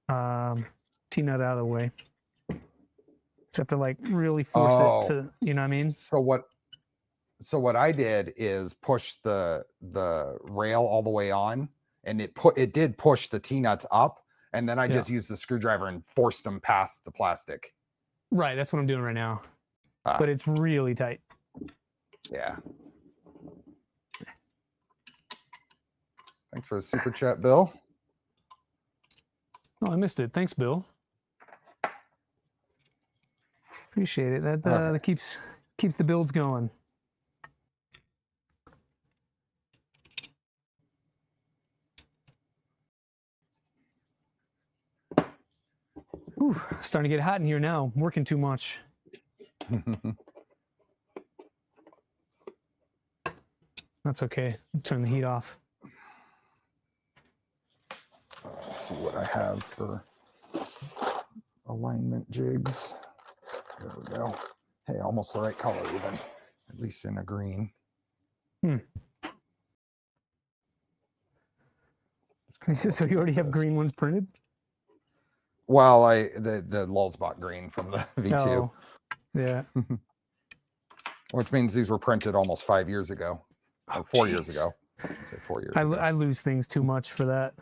T-nut out of the way. So you have to like really force it to, you know what I mean? So what I did is push the rail all the way on, and it did push the T-nuts up, and then I just used the screwdriver and forced them past the plastic. Right, that's what I'm doing right now. But it's really tight. Yeah. Thanks for the super chat, Bill. Oh, I missed it. Thanks, Bill. Appreciate it. That keeps the builds going. Ooh, starting to get hot in here now. I'm working too much. That's okay. I'll turn the heat off. Let's see what I have for alignment jigs. There we go. Hey, almost the right color even, at least in a green. So you already have green ones printed? Well, the Lulzbot green from the V2. Oh, yeah. Which means these were printed almost 5 years ago. Or 4 years ago. I'd say 4 years ago. I lose things too much for that.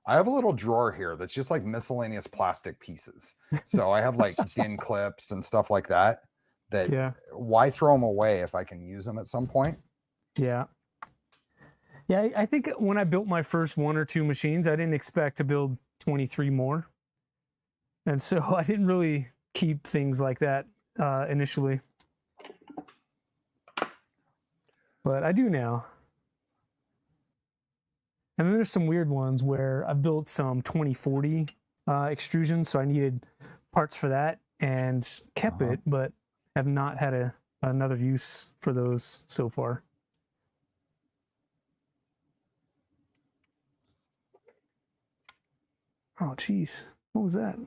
I have a little drawer here that's just like miscellaneous plastic pieces. So I have like DIN clips and stuff like that. Why throw them away if I can use them at some point? Yeah. Yeah, I think when I built my first 1 or 2 machines, I didn't expect to build 23 more. And so I didn't really keep things like that initially. But I do now. And then there's some weird ones where I've built some 2040 extrusions, so I needed parts for that and kept it, but have not had another use for those so far. Oh, geez. What was that?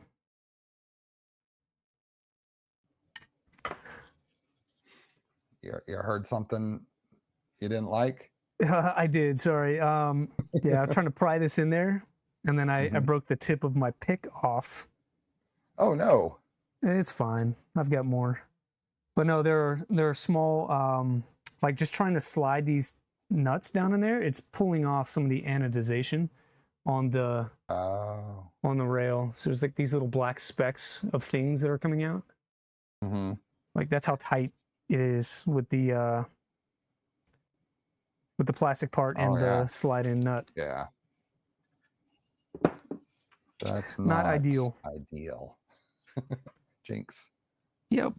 You heard something you didn't like? I did, sorry. Yeah, I'm trying to pry this in there, and then I broke the tip of my pick off. Oh, no. It's fine. I've got more. But no, there are small, like just trying to slide these nuts down in there, it's pulling off some of the anodization on the rail. So there's like these little black specks of things that are coming out. Like that's how tight it is with the plastic part and the slide-in nut. Yeah. That's not ideal. Jinx. Yep.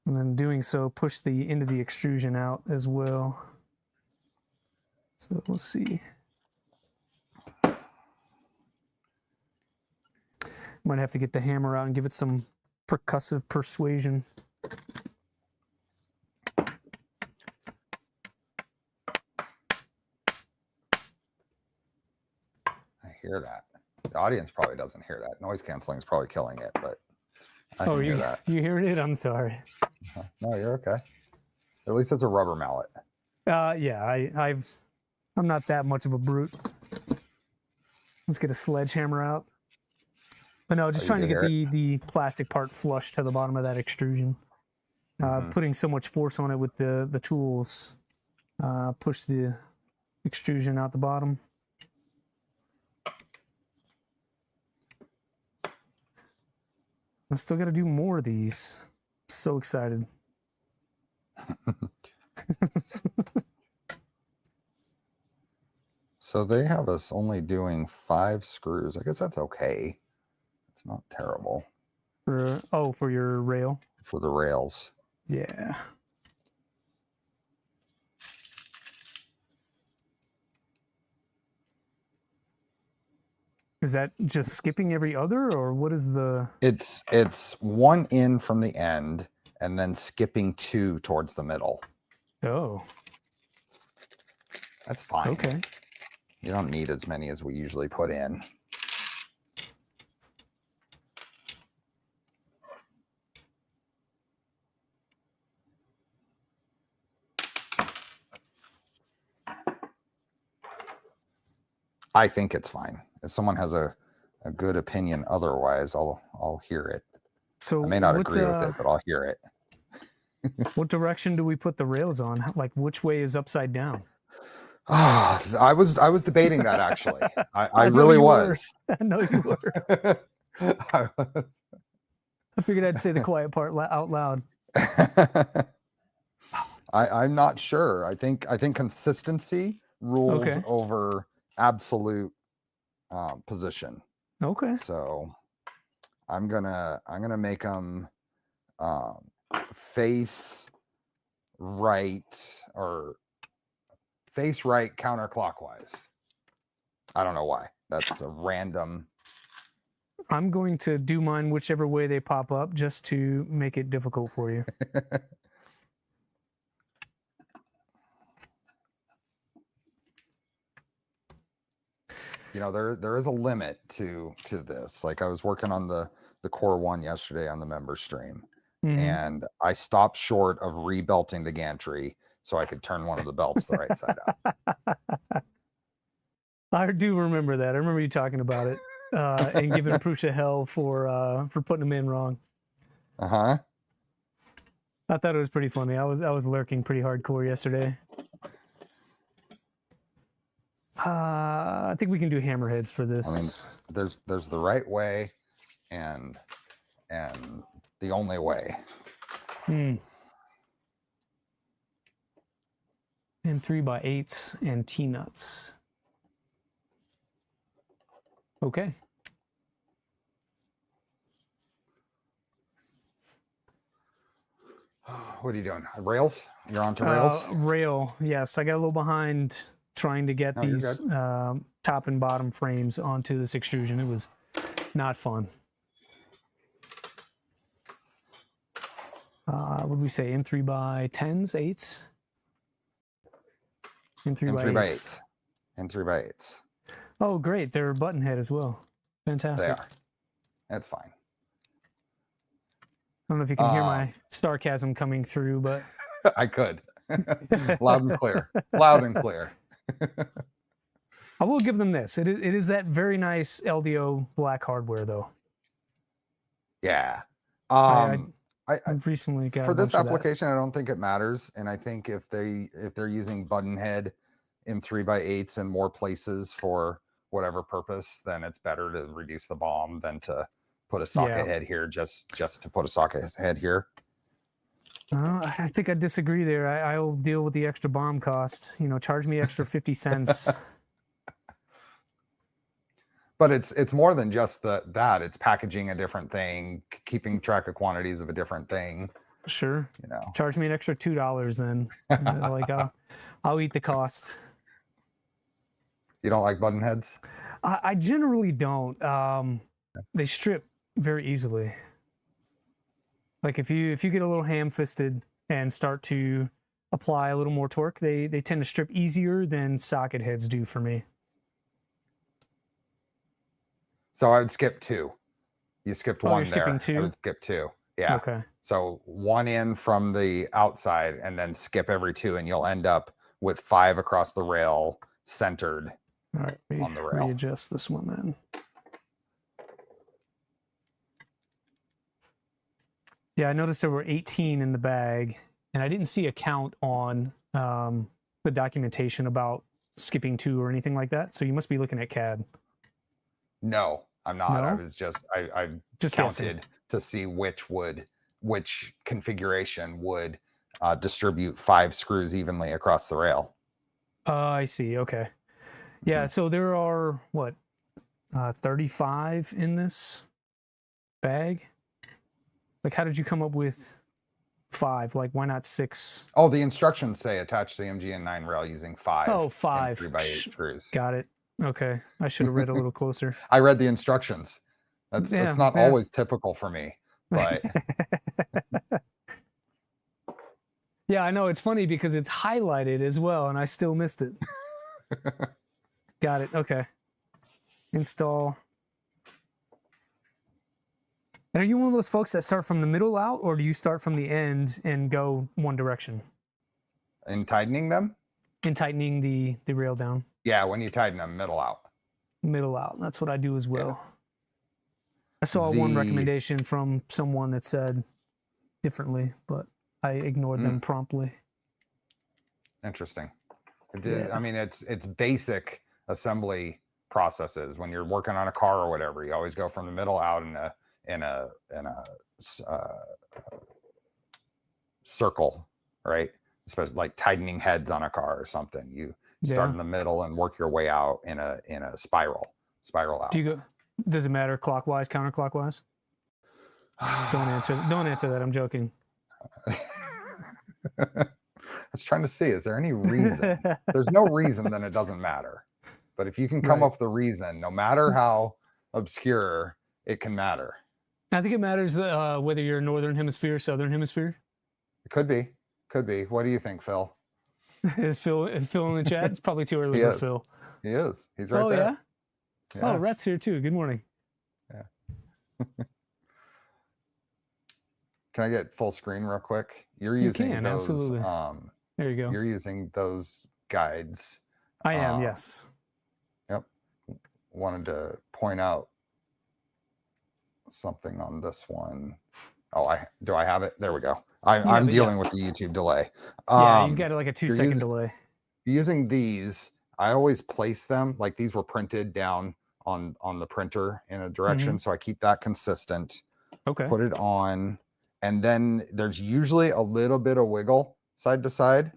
And then doing so, push the end of the extrusion out as well. So we'll see. Might have to get the hammer out and give it some percussive persuasion. I hear that. The audience probably doesn't hear that. Noise canceling is probably killing it, but I can hear that. You hearing it? I'm sorry. No, you're okay. At least it's a rubber mallet. Yeah, I'm not that much of a brute. Let's get a sledgehammer out. But no, just trying to get the plastic part flush to the bottom of that extrusion. Putting so much force on it with the tools. Push the extrusion out the bottom. I still got to do more of these. So excited. So they have us only doing 5 screws. I guess that's okay. It's not terrible. For your rail? For the rails. Yeah. Is that just skipping every other, or what is the... It's 1 in from the end, and then skipping 2 towards the middle. Oh. That's fine. Okay. You don't need as many as we usually put in. I think it's fine. If someone has a good opinion otherwise, I'll hear it. So I may not agree with it, but I'll hear it. What direction do we put the rails on? Like, which way is upside down? I was debating that actually. I know really you was. I know you were. I was. I figured I'd say the quiet part out loud. I'm not sure. I think consistency rules Okay. over absolute position. Okay. So I'm gonna make them face right counterclockwise. I don't know why. That's a random. I'm going to do mine whichever way they pop up, just to make it difficult for you. You know, there is a limit to this. Like, I was working on the core one yesterday on the member stream, and I stopped short of rebelting the gantry so I could turn one of the belts the right side up. I do remember that. I remember you talking about it and giving Prusha hell for putting them in wrong. Uh-huh. I thought it was pretty funny. I was lurking pretty hardcore yesterday. I think we can do hammerheads for this. I mean, there's the right way and the only way. And 3x8s and T-nuts. Okay. What are you doing? Rails? You're onto rails? Rail, yes. I got a little behind trying to get these top and bottom frames onto this extrusion. It was not fun. What did we say? M3x10s, 8s? M3x8s. M3x8s. Oh, great. They're button head as well. Fantastic. They are. That's fine. I don't know if you can hear my sarcasm coming through, but I could. Loud and clear. Loud and clear. I will give them this. It is that very nice LDO black hardware, though. Yeah. I've recently got for this application, I don't think it matters, and I think if they're using button head M3x8s in more places for whatever purpose, then it's better to reduce the BOM than to put a socket head here just to put a socket head here. I think I disagree there. I'll deal with the extra BOM cost. You know, charge me extra 50 cents. But it's more than just that. It's packaging a different thing, keeping track of quantities of a different thing. Sure. You know, charge me an extra $2 then. Like I'll eat the cost. You don't like button heads? I generally don't. They strip very easily. Like if you get a little ham-fisted and start to apply a little more torque, they tend to strip easier than socket heads do for me. So I would skip 2. You skipped 1 you're there. Skipping 2? I would skip 2. Yeah. Okay. So 1 in from the outside and then skip every 2, and you'll end up with 5 across the rail centered on the rail. Readjust this one then. Yeah, I noticed there were 18 in the bag, and I didn't see a count on the documentation about skipping 2 or anything like that. So you must be looking at CAD. No, I'm not. No? I was I just counted to see which configuration would distribute 5 screws evenly across the rail. I see. Okay. Yeah. So there are 35 in this bag. Like, how did you come up with 5? Like, why not 6? Oh, the instructions say attach the MGN9 rail using 5. Oh, 5 3x8 screws. Got it. Okay, I should have read a little closer. I read the instructions. That's not always typical for me, but yeah, I know. It's funny because it's highlighted as well, and I still missed it. Got it. Okay. Install. And are you one of those folks that start from the middle out, or do you start from the end and go one direction? In tightening them? In tightening the rail down. Yeah, when you tighten them middle out. Middle out. That's what I do as well. Yeah. I saw one recommendation from someone that said differently, but I ignored them promptly. Interesting. Yeah. I mean, it's basic assembly processes. When you're working on a car or whatever, you always go from the middle out in a circle, right? Especially like tightening heads on a car or something. You start in the middle and work your way out in a spiral out. Does it matter clockwise, counterclockwise? Don't answer that. I'm joking. I was trying to see, is there any reason? There's no reason, then it doesn't matter. But if you can come up with a reason, no matter how obscure, it can matter. I think it matters whether you're northern hemisphere, southern hemisphere. It could be. What do you think, Phil? Is Phil in the chat? It's probably too early for Phil. He is. He's right there. Yeah? Yeah. Oh, Rhett's here too. Good morning. Yeah. Can I get full screen real quick? You're using those, absolutely. There you go. You're using those guides. I am, yes. Yep. Wanted to point out something on this one. Oh, do I have it? There we go. I'm dealing with the YouTube delay. Yeah, you've got like a 2-second delay. Using these, I always place them like these were printed down on the printer in a direction, so I keep that consistent. Okay. Put it on, and then there's usually a little bit of wiggle side to side.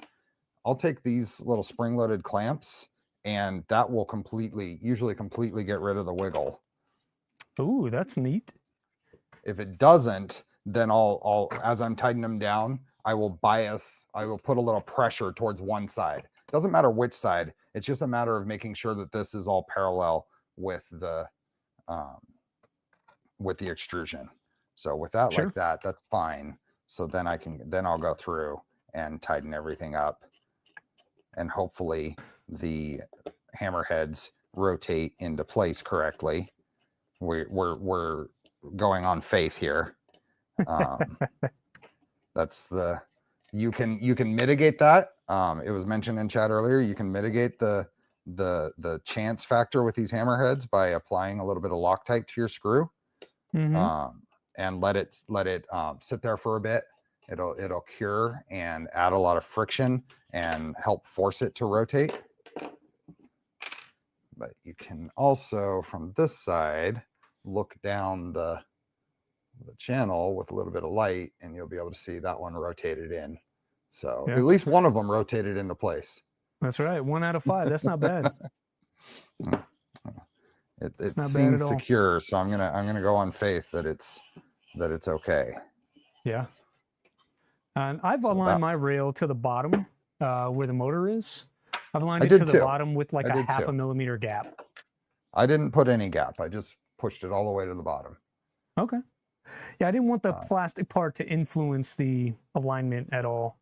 I'll take these little spring-loaded clamps, and that will usually completely get rid of the wiggle. Ooh, that's neat. If it doesn't, then I'll as I'm tightening them down, I will put a little pressure towards one side. Doesn't matter which side. It's just a matter of making sure that this is all parallel with the extrusion. So with that, like that, that's fine. So then I'll go through and tighten everything up, and hopefully the hammerheads rotate into place correctly. We're going on faith here. That's you can mitigate that. It was mentioned in chat earlier. You can mitigate the chance factor with these hammerheads by applying a little bit of Loctite to your screw, and let it sit there for a bit. It'll cure and add a lot of friction and help force it to rotate. But you can also, from this side, look down the channel with a little bit of light, and you'll be able to see that one rotated in. So at least one of them rotated into place. That's right. 1 out of 5. That's not bad. It seems secure, so I'm gonna go on faith that it's okay. Yeah. And I've aligned my rail to the bottom where the motor is. I've aligned it to the bottom with like a 0.5 millimeter gap. I didn't put any gap. I just pushed it all the way to the bottom. Okay. Yeah, I didn't want the plastic part to influence the alignment at all.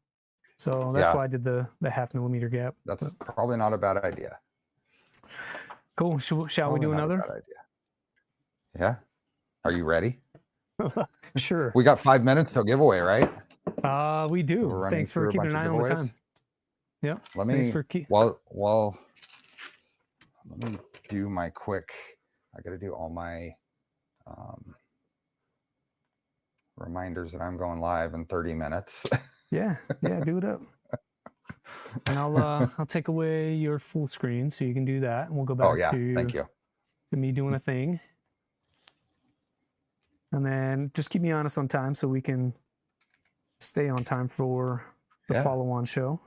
So that's why I did the 0.5 millimeter gap. That's probably not a bad idea. Cool. Shall we do another? Bad idea. Yeah. Are you ready? Sure. We got 5 minutes till giveaway, right? We do. Thanks for keeping an eye on the time. Yep. Let me let me do my quick. I got to do all my reminders that I'm going live in 30 minutes. Yeah, do it up. And I'll take away your full screen so you can do that, and we'll go back to me doing a thing. And then just keep me honest on time so we can stay on time for the follow-on show.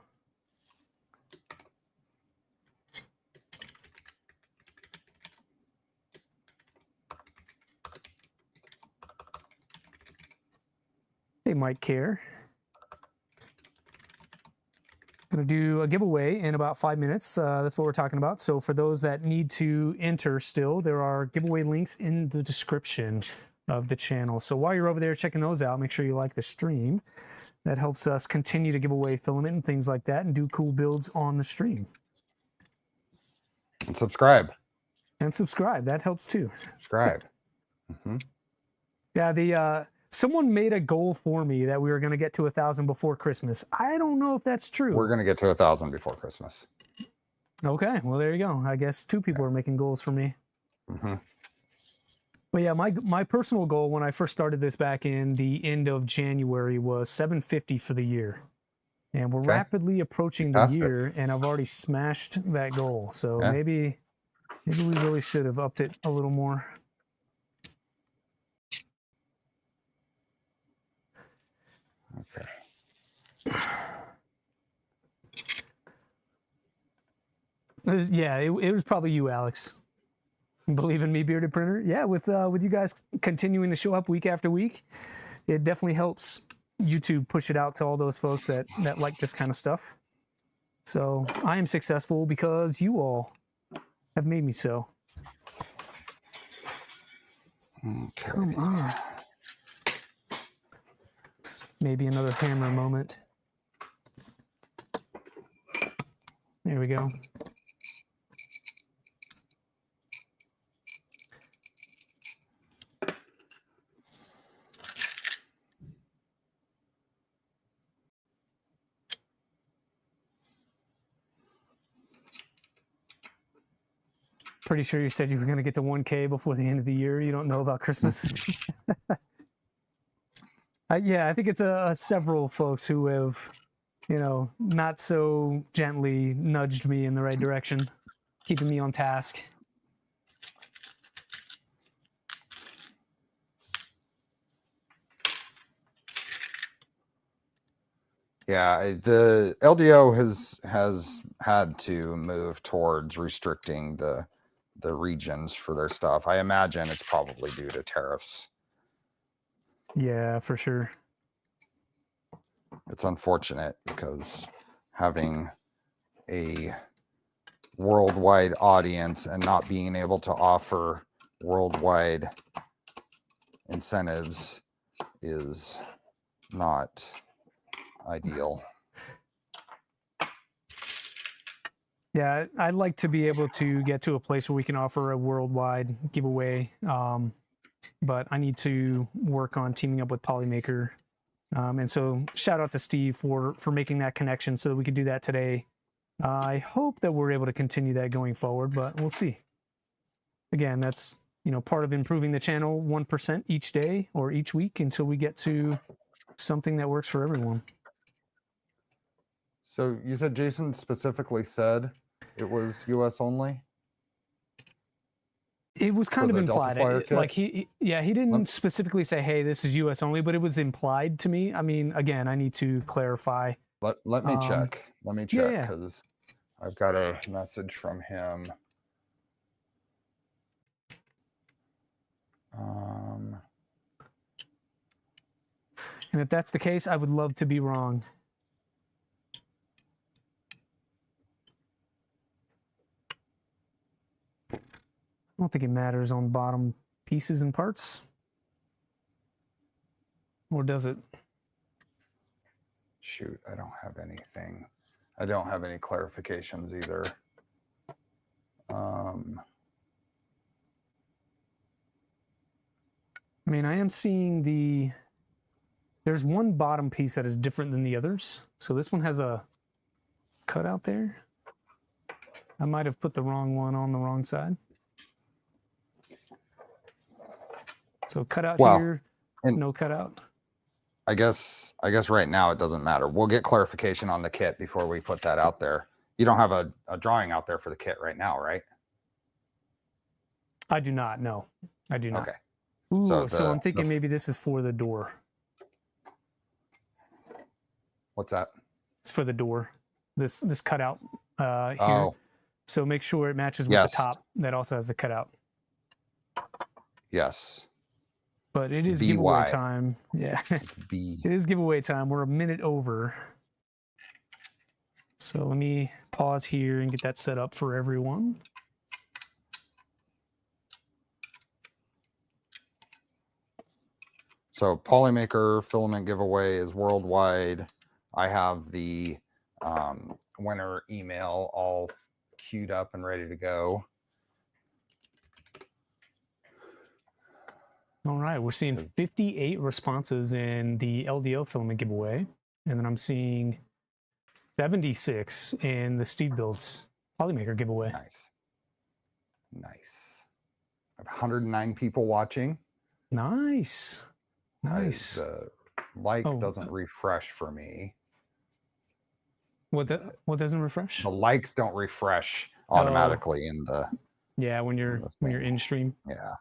They might care. Going to do a giveaway in about 5 minutes. That's what we're talking about. So for those that need to enter still, there are giveaway links in the description of the channel. So while you're over there checking those out, make sure you like the stream. That helps us continue to give away filament and things like that and do cool builds on the stream. And subscribe. That helps too. Subscribe. Yeah, someone made a goal for me that we were going to get to 1,000 before Christmas. I don't know if that's true. We're going to get to 1,000 before Christmas. Okay, well, there you go. I guess 2 people are making goals for me. Mm-hmm. But yeah, my personal goal when I first started this back in the end of January was 750 for the year. And we're rapidly approaching the year, and I've already smashed that goal. So maybe we really should have upped it a little more. Okay. Yeah, it was probably you, Alex. Believe in me, Bearded Printer. Yeah, with you guys continuing to show up week after week, it definitely helps YouTube push it out to all those folks that like this kind of stuff. So I am successful because you all have made me so. Okay. Come on. Maybe another hammer moment. There we go. Pretty sure you said you were going to get to 1K before the end of the year. You don't know about Christmas. Yeah, I think it's several folks who have, not so gently nudged me in the right direction, keeping me on task. Yeah, the LDO has had to move towards restricting the regions for their stuff. I imagine it's probably due to tariffs. Yeah, for sure. It's unfortunate because having a worldwide audience and not being able to offer worldwide incentives is not ideal. Yeah, I'd like to be able to get to a place where we can offer a worldwide giveaway, but I need to work on teaming up with Polymaker. And so shout out to Steve for making that connection so that we could do that today. I hope that we're able to continue that going forward, but we'll see. Again, that's part of improving the channel 1% each day or each week until we get to something that works for everyone. So you said Jason specifically said it was US only? It was kind of implied. Like he didn't specifically say, "Hey, this is US only," but it was implied to me. I mean, again, I need to clarify. Let me check. Let me check because I've got a message from him. And if that's the case, I would love to be wrong. I don't think it matters on bottom pieces and parts. Or does it? Shoot, I don't have anything. I don't have any clarifications either. I mean, I am seeing there's one bottom piece that is different than the others. So this one has a cutout there. I might have put the wrong one on the wrong side. So cutout here, no cutout. I guess right now it doesn't matter. We'll get clarification on the kit before we put that out there. You don't have a drawing out there for the kit right now, right? I do not. No, I do not. Okay. Ooh, so I'm thinking maybe this is for the door. What's that? It's for the door. This cutout here. Oh. So make sure it matches with the top that also has the cutout. Yes. But it is giveaway time. Yeah. It is giveaway time. We're a minute over. So let me pause here and get that set up for everyone. So Polymaker filament giveaway is worldwide. I have the winner email all queued up and ready to go. All right, we're seeing 58 responses in the LDO filament giveaway. And then I'm seeing 76 in the Steve Builds Polymaker giveaway. Nice. have 109 people watching. Nice. Nice. The like doesn't refresh for me. What doesn't refresh? The likes don't refresh automatically in the. Yeah, when you're in stream. Yeah.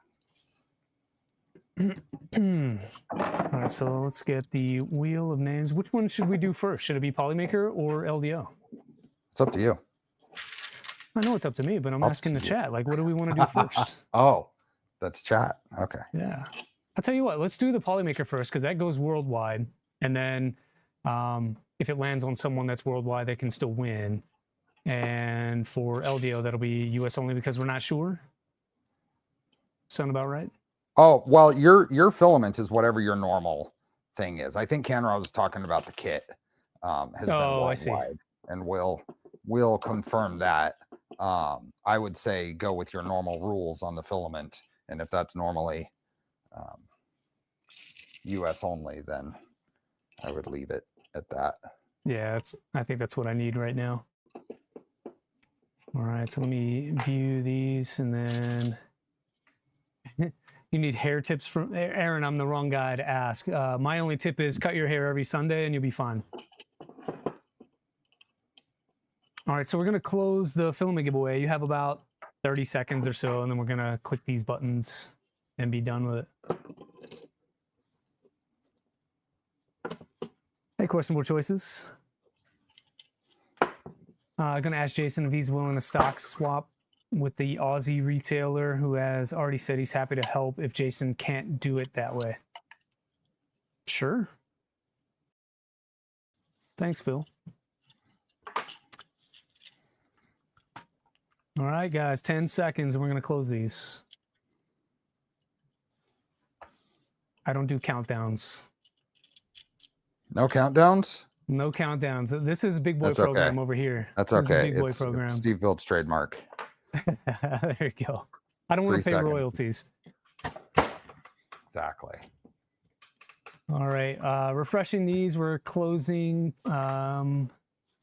All right, so let's get the wheel of names. Which one should we do first? Should it be Polymaker or LDO? It's up to you. I know it's up to me, but I'm asking the chat. Like, what do we want to do first? Oh, that's chat. Okay. Yeah. I'll tell you what. Let's do the Polymaker first because that goes worldwide, and then if it lands on someone that's worldwide, they can still win. And for LDO, that'll be US only because we're not sure. Sound about right? Oh, well, your filament is whatever your normal thing is. I think Canra was talking about the kit has been worldwide, I see. And we'll confirm that. I would say go with your normal rules on the filament, and if that's normally US only, then I would leave it at that. Yeah, I think that's what I need right now. All right, so let me view these, and then you need hair tips from Aaron. I'm the wrong guy to ask. My only tip is cut your hair every Sunday, and you'll be fine. All right, so we're gonna close the filament giveaway. You have about 30 seconds or so, and then we're gonna click these buttons and be done with it. Hey, questionable choices. I'm gonna ask Jason if he's willing to stock swap with the Aussie retailer who has already said he's happy to help if Jason can't do it that way. Sure. Thanks, Phil. All right, guys, 10 seconds, and we're going to close these. I don't do countdowns. No countdowns? No countdowns. This is a big boy program over here. That's okay. This is a big boy program. It's Steve Build's trademark. There you go. I don't want to pay royalties. Exactly. All right. Refreshing these. We're closing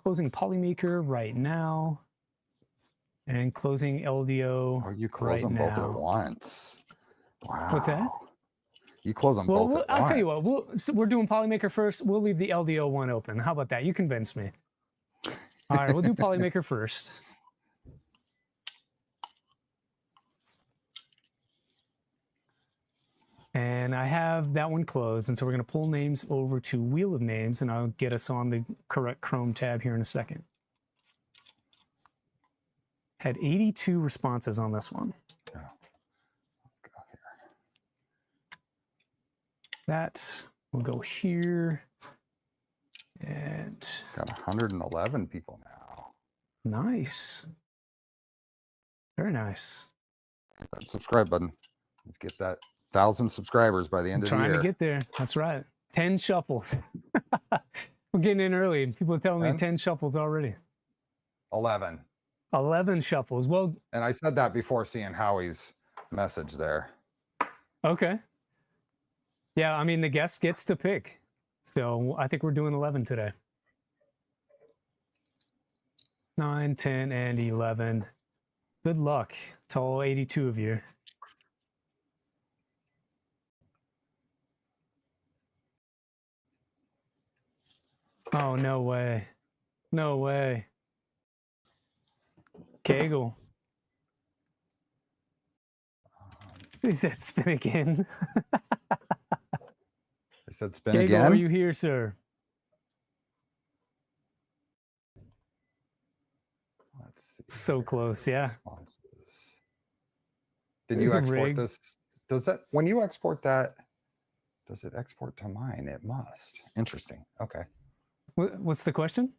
Polymaker right now. And closing LDO. Oh, you close them both at once. Wow. What's that? You close them both at once. I'll tell you what. We're doing Polymaker first. We'll leave the LDO one open. How about that? You convinced me. All right, we'll do Polymaker first. And I have that one closed. And so we're going to pull names over to Wheel of Names, and I'll get us on the correct Chrome tab here in a second. Had 82 responses on this one. Yeah. Let's go here. That will go here. And got 111 people now. Nice. Very nice. That subscribe button. Let's get that 1,000 subscribers by the end of the year. Trying to get there. That's right. 10 shuffles. We're getting in early. People are telling me 10 shuffles already. 11. 11 shuffles. Well, and I said that before seeing Howie's message there. Okay. Yeah, I mean, the guest gets to pick. So I think we're doing 11 today. 9, 10, and 11. Good luck to all 82 of you. Oh, no way. No way. Kegel. He said spin again. They said spin Kegel, again? are you here, sir? Let's see. So close, yeah. Did you export this? Does that, when you export that, does it export to mine? It must. Interesting. Okay. What's the question?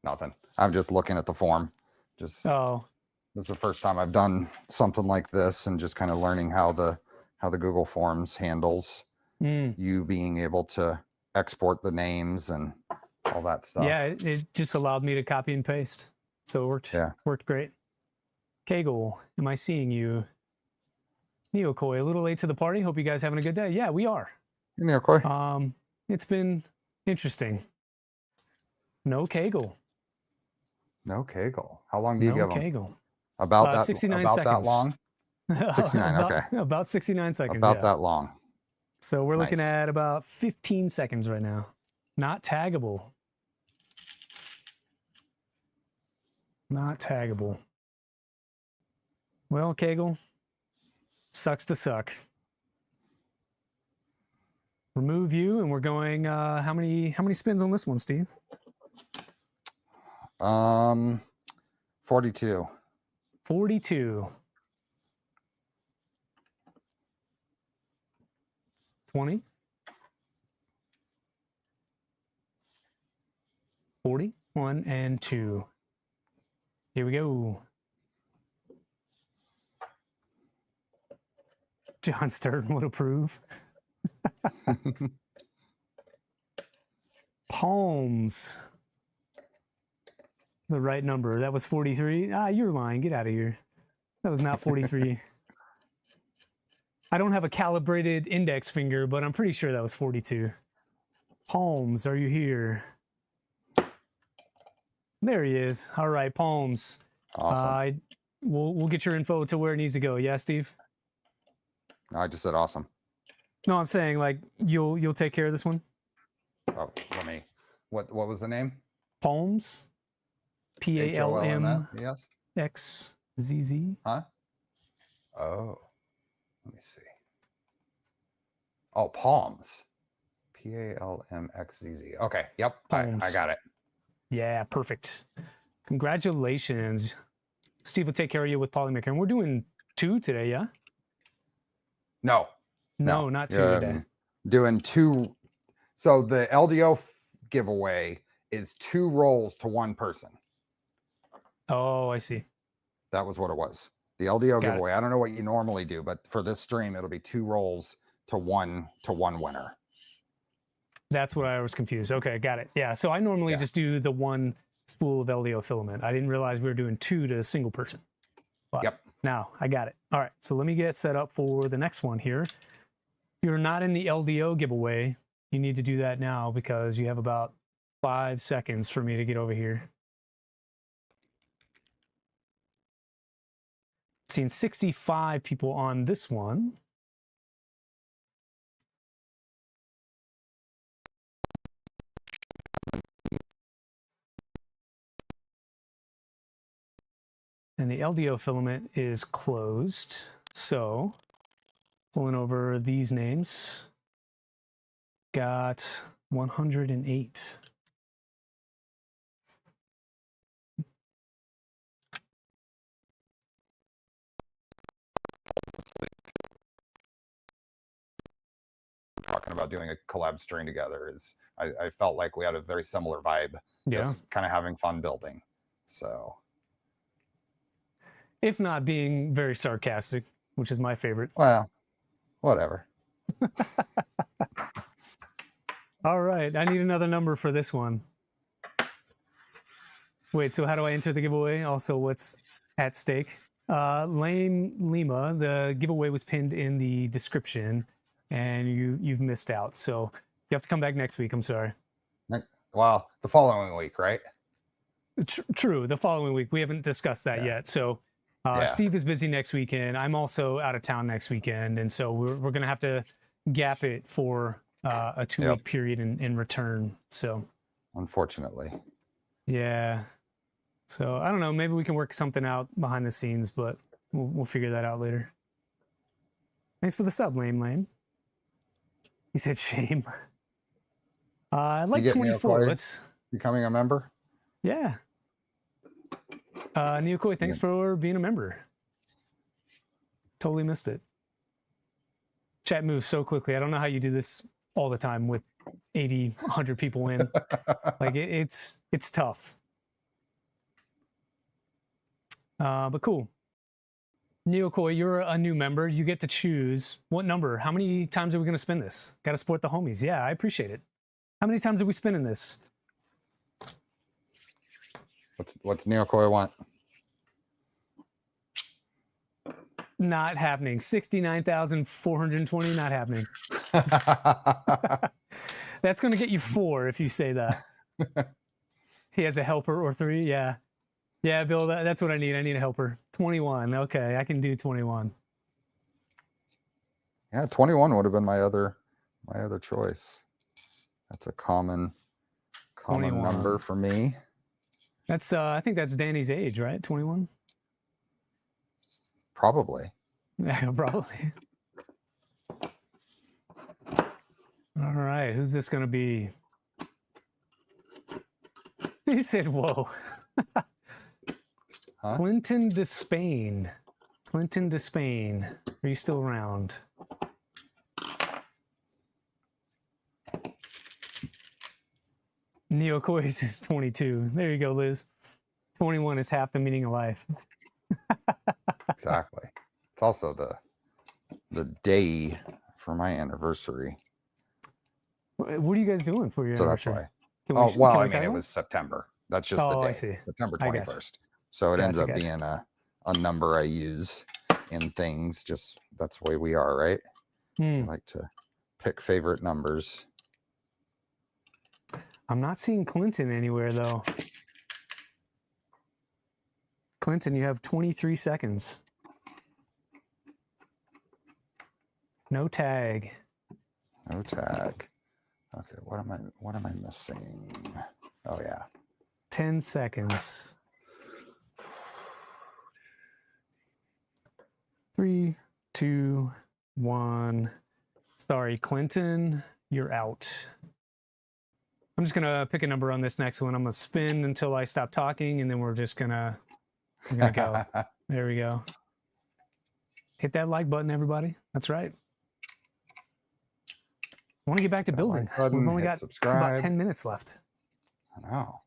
Nothing. I'm just looking at the form. Just this is the first time I've done something like this, and just kind of learning how the Google Forms handles you being able to export the names and all that stuff. Yeah, it just allowed me to copy and paste, so it worked great. Kegel, am I seeing you? Neokoi, a little late to the party. Hope you guys having a good day. Yeah, we are. Neokoi. It's been interesting. No Kegel. No Kegel. How long do you give them? Kegel. About that. 69 about seconds. that long. 69. about, Okay. about 69 seconds. About yeah. that long. So we're looking Nice. at about 15 seconds right now. Not taggable. Not taggable. Well, Kegel, sucks to suck. Remove you, and we're going. How many spins on this one, Steve? 42. 42. 20. 40. 1 and 2. Here we go. John Stern would approve. Palms. The right number. That was 43. Ah, you're lying. Get out of here. That was not 43. I don't have a calibrated index finger, but I'm pretty sure that was 42. Palms, are you here? There he is. All right, Palms. Awesome. We'll get your info to where it needs to go. Yeah, Steve? I just said awesome. No, I'm saying like you'll take care of this one. Oh, let me. What was the name? Palms. PALMXZZ. Yes. Huh? Oh. Let me see. Oh, Palms. PALMXZZ. Okay. Yep. I got it. Yeah, perfect. Congratulations. Steve will take care of you with Polymaker. And we're doing 2 today, yeah? No, not 2 today. Doing 2. So the LDO giveaway is 2 rolls to 1 person. Oh, I see. That was what it was. The LDO giveaway. I don't know what you normally do, but for this stream, it'll be 2 rolls to one winner. That's what I was confused. Okay, got it. Yeah, so I normally just do the 1 spool of LDO filament. I didn't realize we were doing 2 to a single person. But now I got it. All right, so let me get set up for the next one here. If you're not in the LDO giveaway, you need to do that now because you have about 5 seconds for me to get over here. Seen 65 people on this one. And the LDO filament is closed. So pulling over these names, got 108. Talking about doing a collab string together is I felt like we had a very similar vibe. Just kind of having fun building. So if not being very sarcastic, which is my favorite. Well, whatever. All right, I need another number for this one. Wait, so how do I enter the giveaway? Also, what's at stake? Lame Lima, the giveaway was pinned in the description, and you've missed out. So you have to come back next week. I'm sorry. Well, the following week, right? True, the following week. We haven't discussed that yet. So Steve is busy next weekend. I'm also out of town next weekend, and so we're gonna have to gap it for a 2-week period in return. So unfortunately, yeah. So I don't know. Maybe we can work something out behind the scenes, but we'll figure that out later. Thanks for the sub, Lame. He said shame. I'd like 24. Let's becoming a member. Yeah. Neokoi, thanks for being a member. Totally missed it. Chat moves so quickly. I don't know how you do this all the time with 80, 100 people in. Like it's tough. But cool. Neokoi, you're a new member. You get to choose what number. How many times are we going to spin this? Got to support the homies. Yeah, I appreciate it. How many times are we spinning this? What's Neokoi want? Not happening. 69,420, not happening. That's going to get you 4 if you say that. He has a helper or 3. Yeah. Yeah, Bill, that's what I need. I need a helper. 21. Okay, I can do 21. Yeah, 21 would have been my other choice. That's a common 21. number for me. That's I think that's Danny's age, right? 21. Probably. Yeah, probably. All right, who's this going to be? He said, "Whoa." Huh? Clinton to Spain. Clinton to Spain. Are you still around? Neo Koi says 22. There you go, Liz. 21 is half the meaning of life. Exactly. It's also the day for my anniversary. What are you guys doing for your So that's anniversary? why. Can Well, I we mean, talk it about was September. That's just the Oh, day. I see. September I gotcha. 21st. So it ends Gotcha, up being a number I use in things. Just that's the way we are, right? I like to pick favorite numbers. I'm not seeing Clinton anywhere, though. Clinton, you have 23 seconds. No tag. No tag. Okay, what am I missing? Oh yeah. 10 seconds. 3, 2, 1. Sorry, Clinton, you're out. I'm just gonna pick a number on this next one. I'm gonna spin until I stop talking, and then we're gonna go. There we go. Hit that like button, everybody. That's right. I want to get back to building. Like button, We've only got subscribe. about 10 minutes left. I know.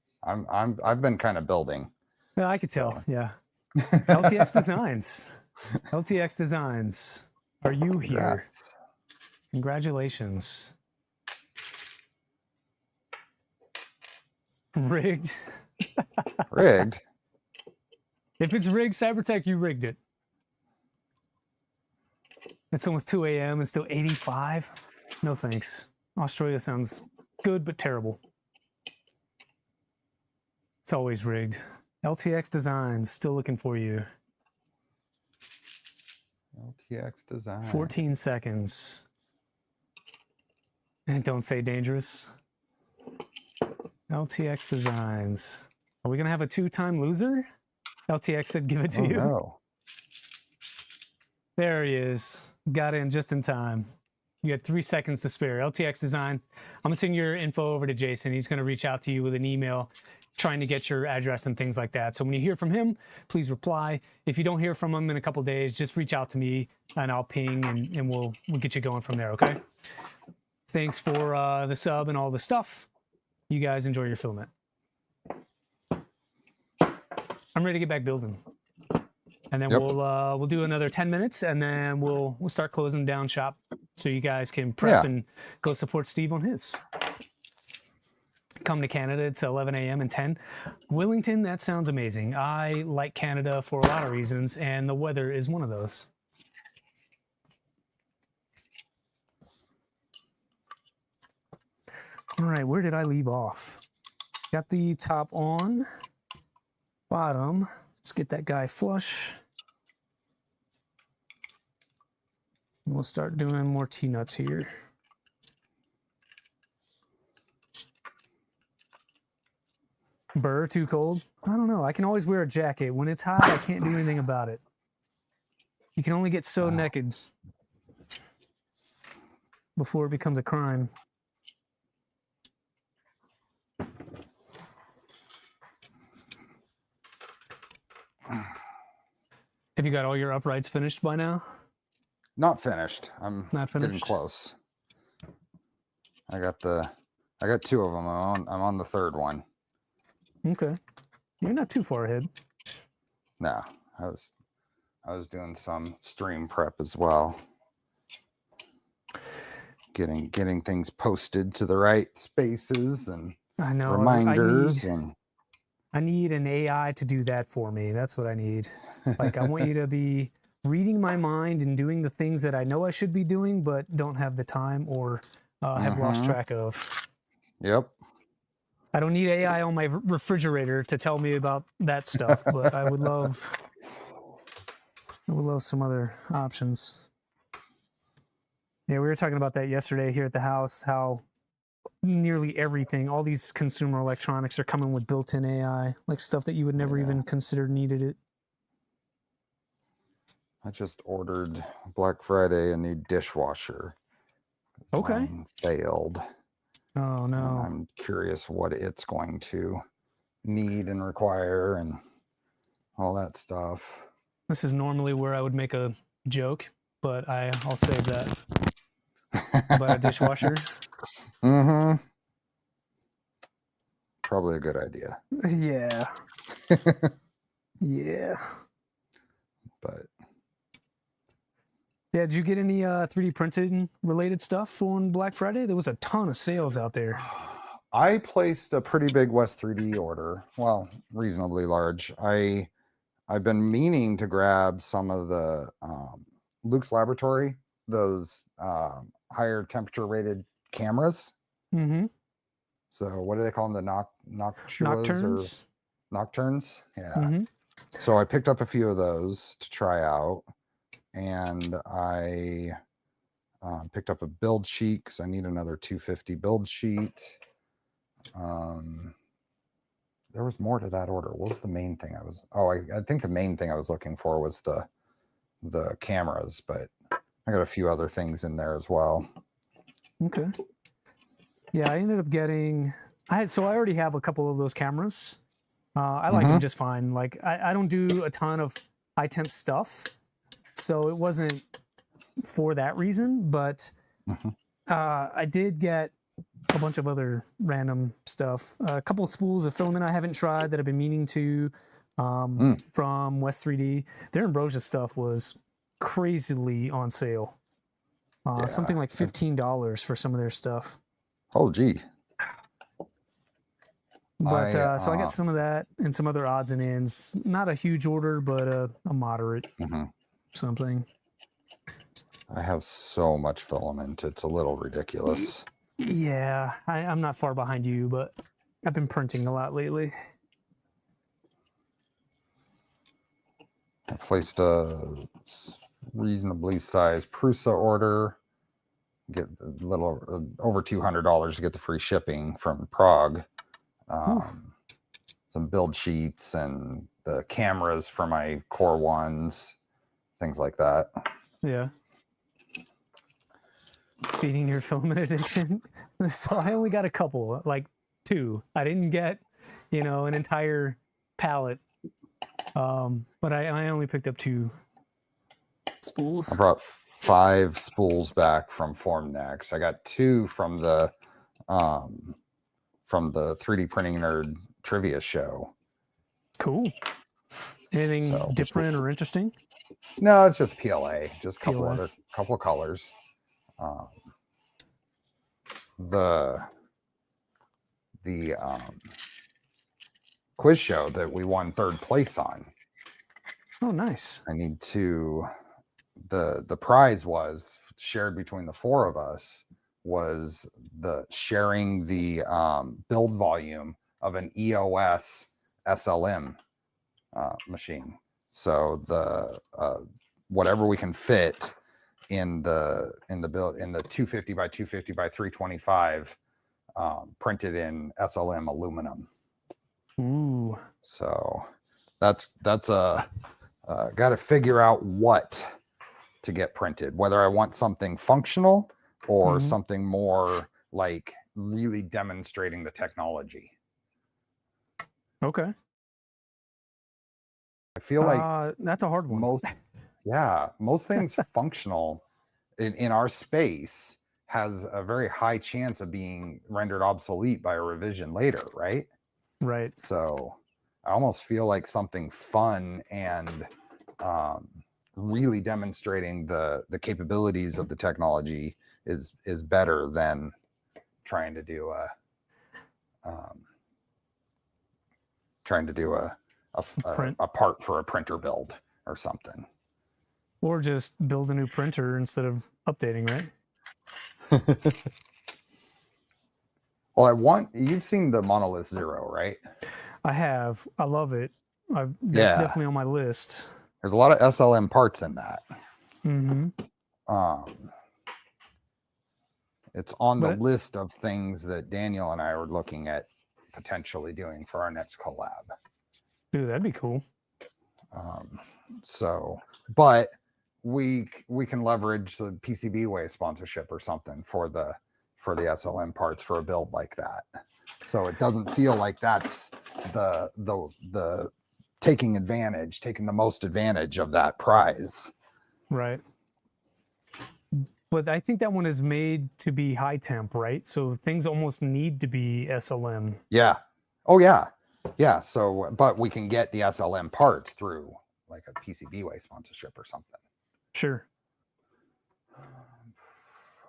I've been kind of building. Yeah, I could tell. So. Yeah. LTX Designs. LTX Designs. Are you here? Congrats. Congratulations. Rigged. Rigged. If it's rigged, Cybertech, you rigged it. It's almost 2 a.m. and still 85. No thanks. Australia sounds good, but terrible. It's always rigged. LTX Designs, still looking for you. LTX Design. 14 seconds. And don't say dangerous. LTX Designs. Are we going to have a 2-time loser? LTX said give it to you. No. There he is. Got in just in time. You had 3 seconds to spare. LTX Design. I'm going to send your info over to Jason. He's going to reach out to you with an email trying to get your address and things like that. So when you hear from him, please reply. If you don't hear from him in a couple of days, just reach out to me and I'll ping and we'll get you going from there, okay? Thanks for the sub and all the stuff. You guys enjoy your filament. I'm ready to get back building. And then we'll do another 10 minutes and then we'll start closing down shop so you guys can prep and go support Steve on his. Come to Canada. It's 11 a.m. and 10. Wellington, that sounds amazing. I like Canada for a lot of reasons, and the weather is one of those. All right, where did I leave off? Got the top on, bottom. Let's get that guy flush. We'll start doing more T-nuts here. Burr, too cold? I don't know. I can always wear a jacket. When it's hot, I can't do anything about it. You can only get so naked before it becomes a crime. Have you got all your uprights finished by now? Not finished. I'm not finished. Getting close. I got 2 of them. I'm on the 3rd one. Okay. You're not too far ahead. No, I was doing some stream prep as well. Getting things posted to the right spaces and I know reminders I need an AI to do that for me. That's what I need. Like I want you to be reading my mind and doing the things that I know I should be doing, but don't have the time or have lost track of. Yep. I don't need AI on my refrigerator to tell me about that stuff, but I would love some other options. Yeah, we were talking about that yesterday here at the house, how nearly everything, all these consumer electronics are coming with built-in AI, like stuff that you would never even consider needed it. I just ordered Black Friday a new dishwasher. Okay. Mine failed. Oh no. And I'm curious what it's going to need and require and all that stuff. This is normally where I would make a joke, but I'll save that. About a dishwasher. Mm-hmm. Probably a good idea. Yeah. Yeah. But yeah, did you get any 3D printing related stuff on Black Friday? There was a ton of sales out there. I placed a pretty big West 3D order. Well, reasonably large. I've been meaning to grab some of the Luke's Laboratory, those higher temperature rated cameras. Mm-hmm. So what do they call them? The Nocturnes? Nocturnes? Yeah. Mm-hmm. So I picked up a few of those to try out. And I picked up a build sheet because I need another 250 build sheet. There was more to that order. What was the main thing I think the main thing I was looking for was the cameras, but I got a few other things in there as well. Okay. Yeah, I ended up getting, I already have a couple of those cameras. I like them just fine. Like I don't do a ton of high temp stuff, so it wasn't for that reason, but I did get a bunch of other random stuff. A couple of spools of filament I haven't tried that I've been meaning to from West 3D. Their Ambrosia stuff was crazily on sale. Something like $15 for some of their stuff. Oh, gee. But so I got some of that and some other odds and ends. Not a huge order, but a moderate something. I have so much filament. It's a little ridiculous. Yeah, I'm not far behind you, but I've been printing a lot lately. I placed a reasonably sized Prusa order. Get a little over $200 to get the free shipping from Prague. Some build sheets and the cameras for my Core ones, things like that. Yeah. Feeding your filament addiction. So I only got a couple, like 2. I didn't get, an entire pallet. But I only picked up 2 spools. I brought 5 spools back from Formnext. I got 2 from the 3D Printing Nerd trivia show. Cool. Anything different or interesting? No, it's just PLA. Just a couple of colors. The quiz show that we won 3rd place on. Oh, nice. I need to. The prize was shared between the 4 of us. Was sharing the build volume of an EOS SLM machine. So the whatever we can fit in the build in the 250 by 250 by 325 printed in SLM aluminum. Ooh. So that's got to figure out what to get printed, whether I want something functional or something more like really demonstrating the technology. Okay. I feel like that's a hard one. Most things functional in our space has a very high chance of being rendered obsolete by a revision later, right? Right. So I almost feel like something fun and really demonstrating the capabilities of the technology is better than trying to do a part for a printer build or something. Or just build a new printer instead of updating, right? Well, you've seen the Monolith Zero, right? I have. I love it. That's definitely on my list. There's a lot of SLM parts in that. It's on the But list of things that Daniel and I are looking at potentially doing for our next collab. dude, that'd be cool. But we can leverage the PCB way sponsorship or something for the SLM parts for a build like that. So it doesn't feel like that's the taking the most advantage of that prize. Right. But I think that one is made to be high temp, right? So things almost need to be SLM. Yeah. Oh yeah. Yeah. So, but we can get the SLM parts through like a PCB way sponsorship or something. Sure.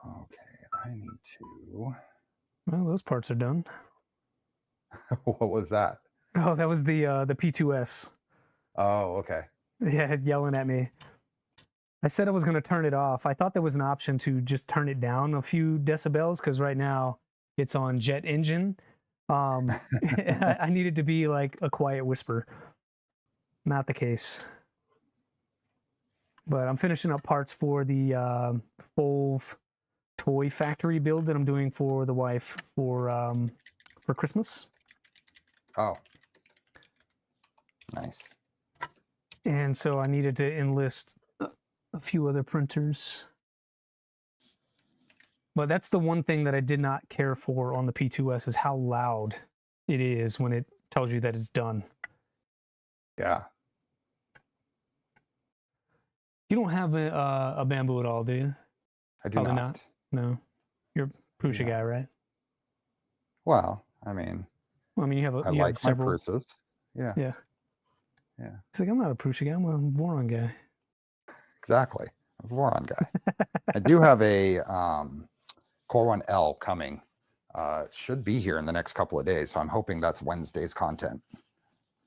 Okay. I need to. Well, those parts are done. What was that? Oh, that was the P2S. Oh, okay. Yeah, yelling at me. I said I was going to turn it off. I thought there was an option to just turn it down a few decibels because right now it's on jet engine. I need it to be like a quiet whisper. Not the case. But I'm finishing up parts for the full toy factory build that I'm doing for the wife for Christmas. Oh, nice. And so I needed to enlist a few other printers. But that's the one thing that I did not care for on the P2S is how loud it is when it tells you that it's done. Yeah. You don't have a bamboo at all, do you? I do Probably not. No. You're a Prusa guy, right? Well, I mean, you have I like my Prusas. Yeah. Yeah. Yeah. It's like, I'm not a Prusa guy. I'm a Voron guy. Exactly. A Voron guy. I do have a Core 1L coming. Should be here in the next couple of days. So I'm hoping that's Wednesday's content.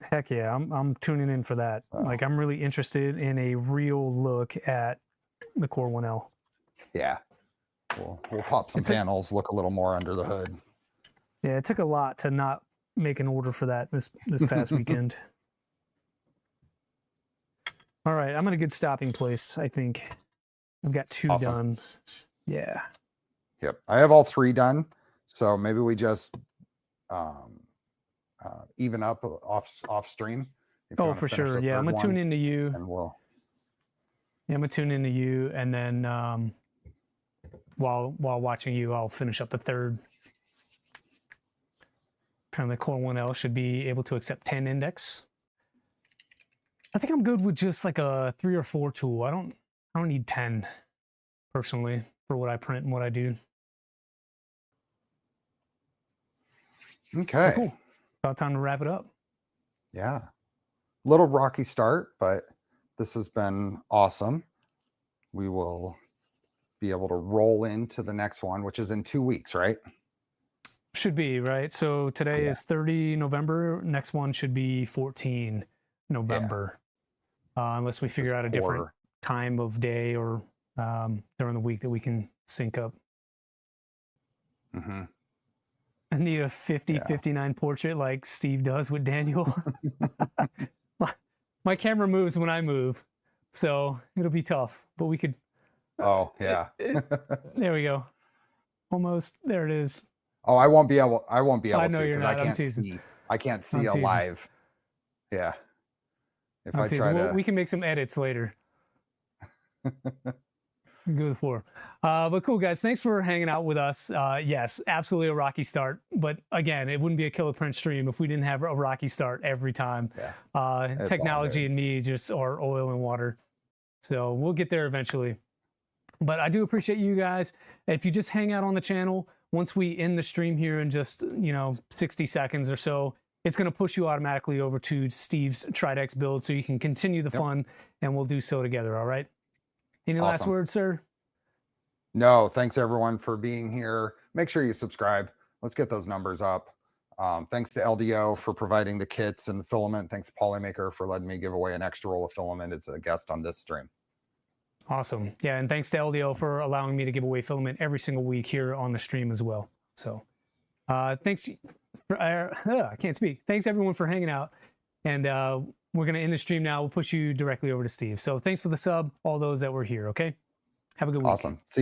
Heck yeah, I'm tuning in for that. Like, I'm really interested in a real look at the Core 1L. Yeah. We'll pop some panels, look a little more under the hood. Yeah, it took a lot to not make an order for that this past weekend. All right, I'm at a good stopping place, I think. I've got 2 done. Yeah. Yep. I have all 3 done. So maybe we just even up off stream. Oh, for sure. Yeah, I'm gonna tune into you. And I'm gonna tune into you, and then while watching you, I'll finish up the third. Apparently, the Core 1L should be able to accept 10 index. I think I'm good with just like a 3 or 4 tool. I don't need 10 personally for what I print and what I do. Okay. So cool. About time to wrap it up. Yeah. Little rocky start, but this has been awesome. We will be able to roll into the next one, which is in 2 weeks, right? Should be, right? So today is 30 November. Next one should be 14 November. Yeah. Unless we figure out a different time of day or during the week that we can sync up. Mm-hmm. I need a 50-59 portrait like Steve does with Daniel. My camera moves when I move, so it'll be tough, but we could. Oh, yeah. There we go. Almost. There it is. Oh, I won't be able I know to you're because not. I can't see a live. Yeah. If I try to, we can make some edits later. Go to the floor. But cool, guys. Thanks for hanging out with us. Yes, absolutely a rocky start. But again, it wouldn't be a killer print stream if we didn't have a rocky start every time. Yeah. Technology and me just are oil and water. So we'll get there eventually. But I do appreciate you guys. If you just hang out on the channel, once we end the stream here in just 60 seconds or so, it's going to push you automatically over to Steve's Tridex build so you can continue the fun, and we'll do so together. All right. Any last words, sir? No, thanks everyone for being here. Make sure you subscribe. Let's get those numbers up. Thanks to LDO for providing the kits and the filament. Thanks to Polymaker for letting me give away an extra roll of filament as a guest on this stream. Awesome. Yeah, and thanks to LDO for allowing me to give away filament every single week here on the stream as well. So thanks for, I can't speak. Thanks everyone for hanging out. And we're going to end the stream now. We'll push you directly over to Steve. So thanks for the sub, all those that were here, okay? Have a good week. Awesome. See you.